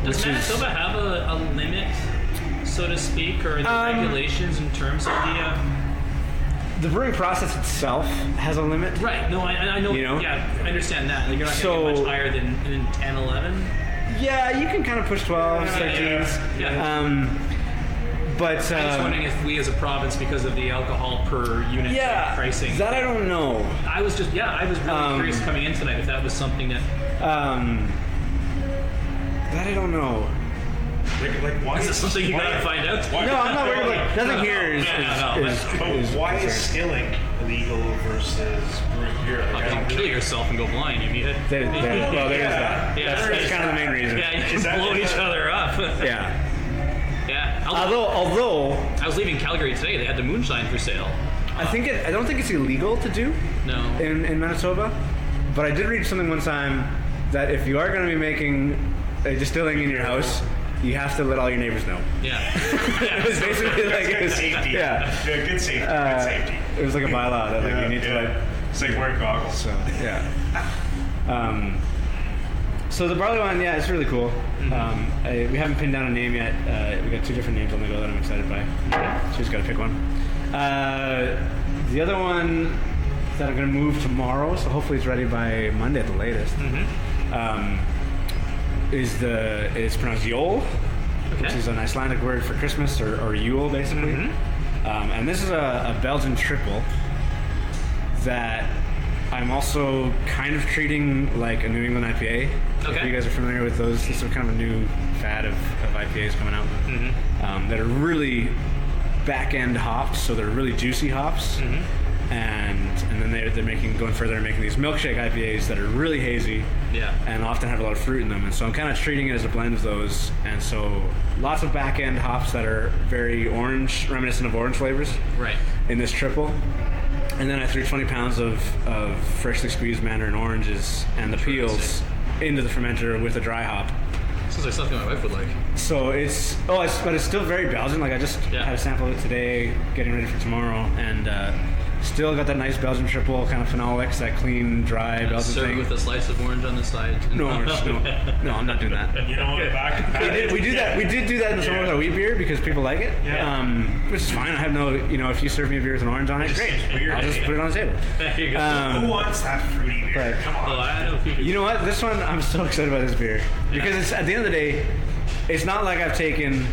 Speaker 3: Does Manitoba have a limit, so to speak, or the regulations in terms of
Speaker 6: the brewing process itself has a limit.
Speaker 3: Right. No, I know. Yeah, I understand that. Like, you're not going to get much higher than 10, 11.
Speaker 6: Yeah, you can kind of push 12, 13s.
Speaker 3: Yeah.
Speaker 6: But
Speaker 3: I'm just wondering if we as a province, because of the alcohol per unit pricing.
Speaker 6: That I don't know.
Speaker 3: I was really curious coming in tonight if that was something that.
Speaker 6: That I don't know.
Speaker 2: Like why
Speaker 3: is this something you gotta find out?
Speaker 6: No, I'm not worried about nothing here is
Speaker 2: why is stilling illegal versus brewing beer?
Speaker 3: Like, you can kill yourself and go blind. You need it.
Speaker 6: Well, there's that. That's kind of the main reason.
Speaker 3: Yeah, you just blow each other up.
Speaker 6: Yeah.
Speaker 3: Although I was leaving Calgary today, they had the moonshine for sale.
Speaker 6: I don't think it's illegal to do.
Speaker 3: No.
Speaker 6: In Manitoba, but I did read something one time that if you are going to be making a distilling in your house, you have to let all your neighbors know.
Speaker 3: Yeah.
Speaker 6: It was basically like
Speaker 2: good safety.
Speaker 6: Yeah.
Speaker 2: Good safety. Good safety.
Speaker 6: It was like a bylaw that you need to
Speaker 2: It's like wearing goggles.
Speaker 6: So so the barley wine, it's really cool. We haven't pinned down a name yet. We got 2 different names on the go that I'm excited by. So just got to pick one. The other one that I'm going to move tomorrow, so hopefully it's ready by Monday at the latest. It's pronounced Yule, which is an Icelandic word for Christmas or Yule, basically. And this is a Belgian triple that I'm also kind of treating like a New England IPA. If you guys are familiar with those, this is kind of a new fad of IPAs coming out that are really back end hops, so they're really juicy hops. And then they're going further and making these milkshake IPAs that are really hazy, and often have a lot of fruit in them. And so I'm kind of treating it as a blend of those. And so lots of back end hops that are very orange, reminiscent of orange flavors, in this triple. And then I threw 20 pounds of freshly squeezed mandarin oranges and the peels into the fermenter with a dry hop.
Speaker 3: Sounds like something my wife would like.
Speaker 6: So but it's still very Belgian. Like I just had a sample of it today, getting ready for tomorrow, and still got that nice Belgian triple kind of phenolics, that clean, dry Belgian
Speaker 3: serve
Speaker 6: thing.
Speaker 3: With a slice of orange on the side.
Speaker 6: No orange, no, I'm not doing that.
Speaker 2: You know,
Speaker 6: we did do that in the summer with our wheat beer because people like it, which is fine. I have no, if you serve me a beer with an orange on it, great. I'll just put it on the table.
Speaker 3: There you go.
Speaker 2: Who wants that fruity beer?
Speaker 6: But,
Speaker 2: come on.
Speaker 3: I know people.
Speaker 6: You know what? This one, I'm so excited about this beer because it's, at the end of the day, it's not like I've taken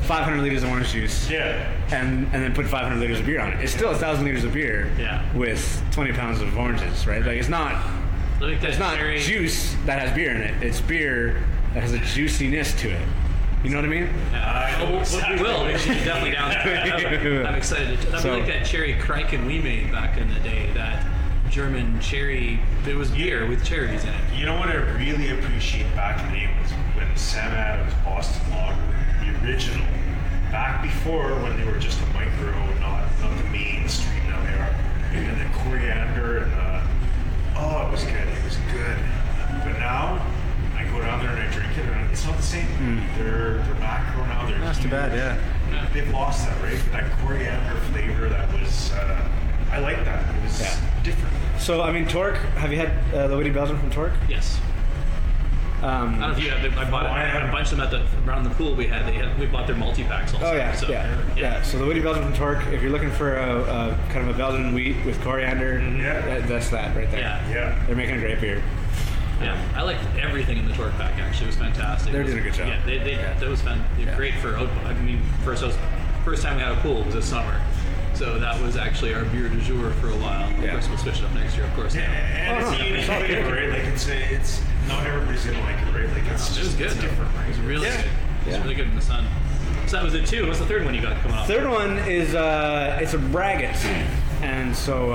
Speaker 6: 500 liters of orange juice and then put 500 liters of beer on it. It's still 1,000 liters of beer with 20 pounds of oranges, right? Like it's not juice that has beer in it. It's beer that has a juiciness to it. You know what I mean?
Speaker 3: We will. We should be definitely down there. I'm excited. That'd be like that cherry Kraken we made back in the day. That German cherry. It was beer with cherries in it.
Speaker 2: You know what I really appreciate back in the day was when Sam Adams Boston Lager, the original, back before when they were just a micro, not the mainstream. Now they are, and the coriander and it was good. It was good. But now I go down there and I drink it, and it's not the same. They're macro now.
Speaker 6: That's too bad. Yeah.
Speaker 2: They've lost that, right? That coriander flavor that was. I like that. It was different.
Speaker 6: So, I mean, Torque, have you had the Witty Belgian from Torque?
Speaker 3: Yes. I don't know if you have them. I had a bunch of them around the pool we had. We bought their multi-packs also.
Speaker 6: Oh, yeah. So the Witty Belgian from Torque, if you're looking for a kind of a Belgian wheat with coriander, that's that right there.
Speaker 3: Yeah.
Speaker 6: They're making a great beer.
Speaker 3: Yeah, I liked everything in the Torque pack. Actually, it was fantastic.
Speaker 6: They're doing a good job.
Speaker 3: Yeah, that was fun. Great for output. I mean, first time we had a pool was this summer. So that was actually our beer du jour for a while. Of course, we'll switch it up next year, of course.
Speaker 2: And it's a unique flavor, right? Like it's not everybody's gonna like it, right? Like
Speaker 3: it was good.
Speaker 2: It's different, right?
Speaker 3: It was really good. It was really good in the sun. So that was it too. What's the third one you got coming off?
Speaker 6: Third one is it's a braggot, and so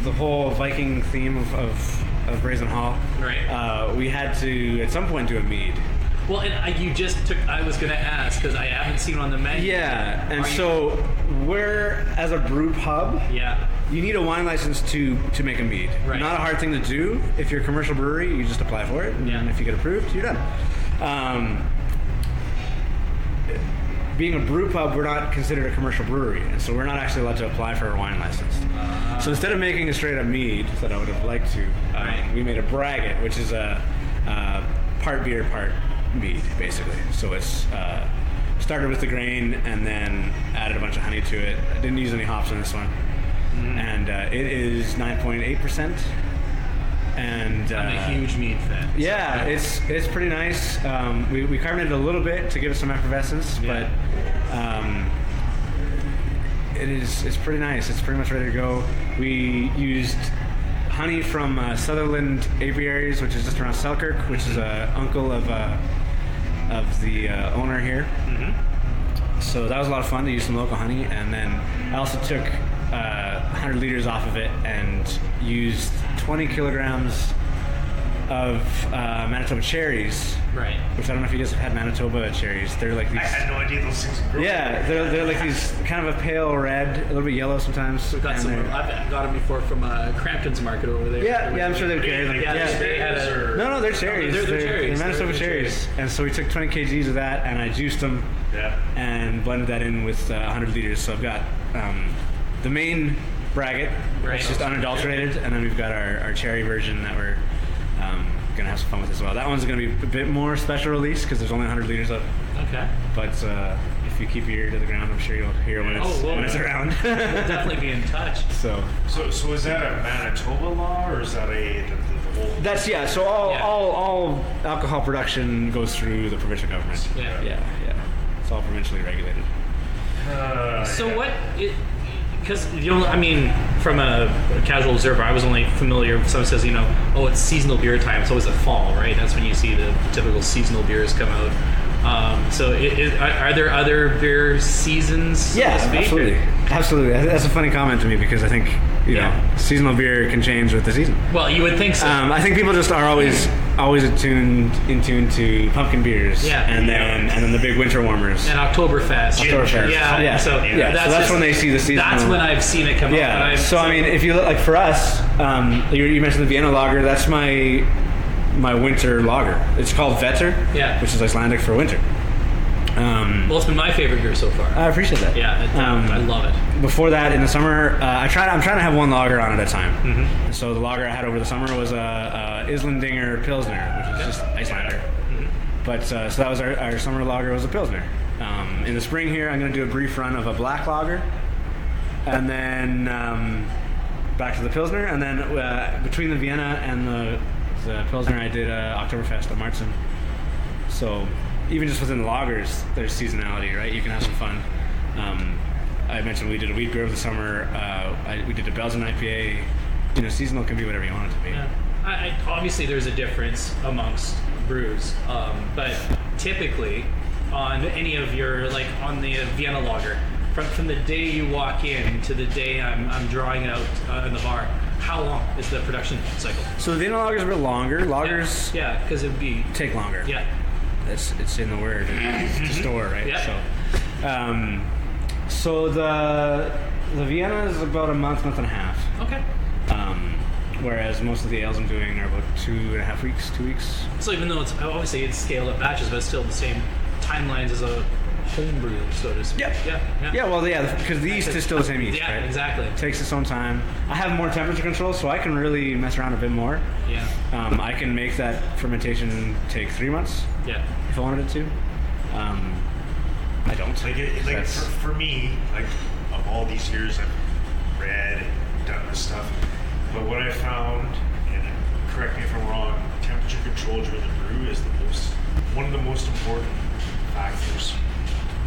Speaker 6: the whole Viking theme of Brazen Hall.
Speaker 3: Right.
Speaker 6: We had to at some point do a mead.
Speaker 3: Well, and you just took. I was going to ask because I haven't seen it on the menu.
Speaker 6: Yeah, and so we're as a brew pub.
Speaker 3: Yeah.
Speaker 6: You need a wine license to make a mead.
Speaker 3: Right.
Speaker 6: Not a hard thing to do. If you're a commercial brewery, you just apply for it, and if you get approved, you're done. Being a brew pub, we're not considered a commercial brewery, and so we're not actually allowed to apply for a wine license. So instead of making a straight up mead that I would have liked to, we made a braggot, which is a part beer, part mead, basically. So it's started with the grain and then added a bunch of honey to it. I didn't use any hops on this one, and it is 9.8%. And
Speaker 3: I'm a huge mead fan.
Speaker 6: Yeah, it's pretty nice. We carbonated a little bit to give it some effervescence, but it's pretty nice. It's pretty much ready to go. We used honey from Sutherland Apiaries, which is just around Selkirk, which is an uncle of the owner here. So that was a lot of fun to use some local honey, and then I also took 100 liters off of it and used 20 kilograms of Manitoba cherries.
Speaker 3: Right.
Speaker 6: Which I don't know if you guys have had Manitoba cherries. They're like these.
Speaker 2: I had no idea those things grew.
Speaker 6: Yeah, they're like these kind of a pale red, a little bit yellow sometimes.
Speaker 3: We've got some. I've got them before from Crampton's Market over there.
Speaker 6: Yeah, I'm sure they would carry them. No, they're cherries.
Speaker 3: They're cherries.
Speaker 6: They're Manitoba cherries. And so we took 20 kgs of that, and I juiced them, and blended that in with 100 liters. So I've got the main braggot, it's just unadulterated, and then we've got our cherry version that we're gonna have some fun with as well. That one's gonna be a bit more special release because there's only 100 liters of it.
Speaker 3: Okay.
Speaker 6: But if you keep your ear to the ground, I'm sure you'll hear when it's around.
Speaker 3: We'll definitely be in touch.
Speaker 6: So
Speaker 2: is that a Manitoba law, or is that the whole?
Speaker 6: That's So all alcohol production goes through the provincial government. Yeah. It's all provincially regulated.
Speaker 3: So what? Because from a casual observer, I was only familiar. Someone says, it's seasonal beer time. It's always the fall, right? That's when you see the typical seasonal beers come out. So are there other beer seasons?
Speaker 6: Yeah, absolutely. Absolutely. That's a funny comment to me because I think, you know, seasonal beer can change with the season.
Speaker 3: Well, you would think so.
Speaker 6: I think people just are always in tune to pumpkin beers.
Speaker 3: Yeah.
Speaker 6: And then the big winter warmers.
Speaker 3: And Oktoberfest.
Speaker 6: Yeah. So that's when they see the seasonal.
Speaker 3: That's when I've seen it come up.
Speaker 6: Yeah. So I mean, if you look, like for us, you mentioned the Vienna lager. That's my winter lager. It's called Vetter, which is Icelandic for winter.
Speaker 3: Well, it's been my favorite beer so far.
Speaker 6: I appreciate that.
Speaker 3: Yeah, I love it.
Speaker 6: Before that, in the summer, I'm trying to have one lager on at a time. Mm-hmm. So the lager I had over the summer was a Islandinger Pilsner, which is just Icelander. Mm-hmm. But so that was our summer lager was a Pilsner. In the spring here, I'm going to do a brief run of a black lager, and then back to the Pilsner, and then between the Vienna and the Pilsner, I did Oktoberfest at Marzen. So even just within the lagers, there's seasonality, right? You can have some fun. I mentioned we did a wheat beer over the summer. We did a Belgian IPA. You know, seasonal can be whatever you want it to be.
Speaker 3: Yeah. Obviously, there's a difference amongst brews, but typically on any of your, like on the Vienna lager, from the day you walk in to the day I'm drawing it out in the bar, how long is the production cycle? So
Speaker 6: the Vienna lager is a bit longer. Lagers,
Speaker 3: because it would be
Speaker 6: take longer.
Speaker 3: Yeah.
Speaker 6: It's in the word to store, right?
Speaker 3: Yeah.
Speaker 6: So the Vienna is about a month and a half.
Speaker 3: Okay.
Speaker 6: Whereas most of the ales I'm doing are about 2.5 weeks, 2 weeks.
Speaker 3: So even though it's obviously it's scaled up batches, but it's still the same timelines as a home brew, so to speak.
Speaker 6: Because the yeast is still the same yeast, right?
Speaker 3: Exactly.
Speaker 6: It takes its own time. I have more temperature control, so I can really mess around a bit more.
Speaker 3: Yeah.
Speaker 6: I can make that fermentation take 3 months.
Speaker 3: Yeah.
Speaker 6: If I wanted it to. I don't.
Speaker 2: For me, like of all these years I've read and done this stuff, but what I found, and correct me if I'm wrong, temperature control during the brew is one of the most important factors.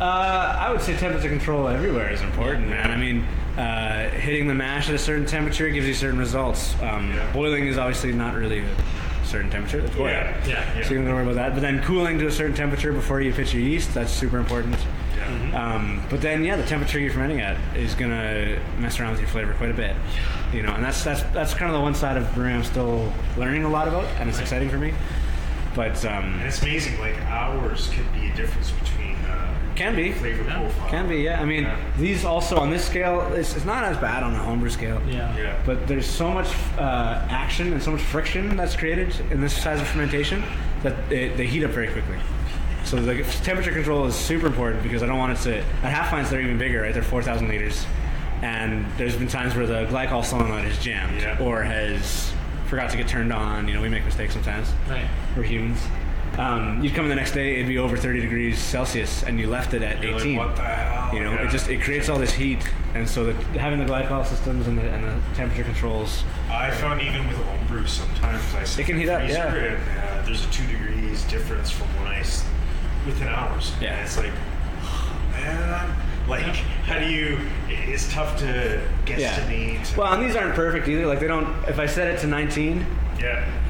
Speaker 6: I would say temperature control everywhere is important, man. I mean, hitting the mash at a certain temperature gives you certain results. Boiling is obviously not really a certain temperature. That's boiling. So you don't worry about that. But then cooling to a certain temperature before you pitch your yeast, that's super important. But then, the temperature you're fermenting at is going to mess around with your flavor quite a bit. You know, and that's kind of the one side of brewing I'm still learning a lot about, and it's exciting for me. But
Speaker 2: and it's amazing. Like hours could be a difference between.
Speaker 6: Can be.
Speaker 2: Flavor profile.
Speaker 6: Can be, I mean, these also on this scale, it's not as bad on a homebrew scale.
Speaker 3: Yeah.
Speaker 6: But there's so much action and so much friction that's created in this size of fermentation that they heat up very quickly. So the temperature control is super important because I don't want it to. At half pints, they're even bigger, right? They're 4,000 liters. And there's been times where the glycol solenoid is jammed or has forgot to get turned on. You know, we make mistakes sometimes.
Speaker 3: Right.
Speaker 6: We're humans. You'd come in the next day, it'd be over 30 degrees Celsius, and you left it at 18.
Speaker 2: Like, what the hell?
Speaker 6: You know, it creates all this heat, and so having the glycol systems and the temperature controls.
Speaker 2: I found even with a homebrew sometimes
Speaker 6: it can heat up.
Speaker 2: And, there's a 2 degrees difference from when within hours.
Speaker 6: Yeah,
Speaker 2: and it's like, man, like how do you? It's tough to guesstimate.
Speaker 6: Well, and these aren't perfect either. Like they don't. If I set it to 19.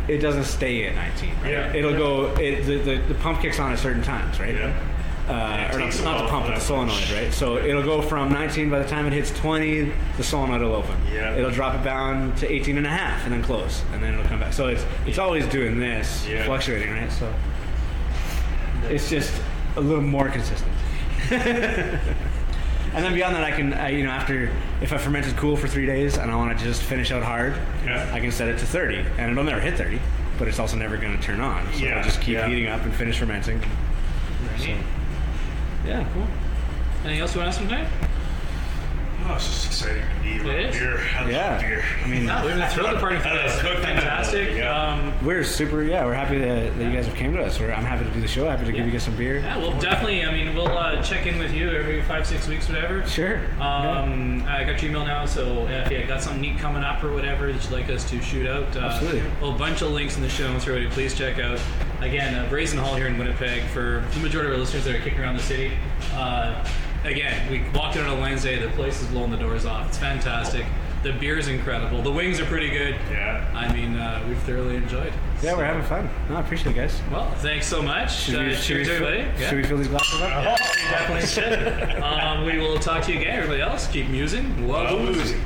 Speaker 6: It doesn't stay at 19, right? It'll go. The pump kicks on at certain times, right? Or not the pump, but the solenoid, right? So it'll go from 19. By the time it hits 20, the solenoid will open. It'll drop it down to 18 and a half, and then close, and then it'll come back. So it's always doing this, fluctuating, right? So it's just a little more consistent. And then beyond that, I can, after, if I fermented cool for 3 days and I want to just finish out hard, I can set it to 30. And it'll never hit 30, but it's also never going to turn on. So it'll just keep heating up and finish fermenting. So, cool.
Speaker 3: Anything else you want to ask me tonight?
Speaker 2: Oh, it's just exciting to be around beer. I love beer.
Speaker 6: I mean,
Speaker 3: we're in the thrill department for this. Fantastic.
Speaker 6: We're super, we're happy that you guys have came to us. I'm happy to do the show. Happy to give you guys some beer.
Speaker 3: Yeah, we'll definitely, we'll check in with you every 5-6 weeks, whatever.
Speaker 6: Sure.
Speaker 3: I got your email now, so if you got something neat coming up or whatever that you'd like us to shoot out.
Speaker 6: Absolutely.
Speaker 3: A bunch of links in the show notes already. Please check out. Again, Brazen Hall here in Winnipeg. For the majority of our listeners that are kicking around the city, again, we walked in on a Wednesday. The place is blowing the doors off. It's fantastic. The beer is incredible. The wings are pretty good.
Speaker 2: Yeah.
Speaker 3: We've thoroughly enjoyed.
Speaker 6: Yeah, we're having fun. No, I appreciate it, guys.
Speaker 3: Well, thanks so much. Cheers, everybody.
Speaker 6: Should we fill these glasses up?
Speaker 3: Oh, we definitely should. We will talk to you again. Everybody else, keep musing while boozing.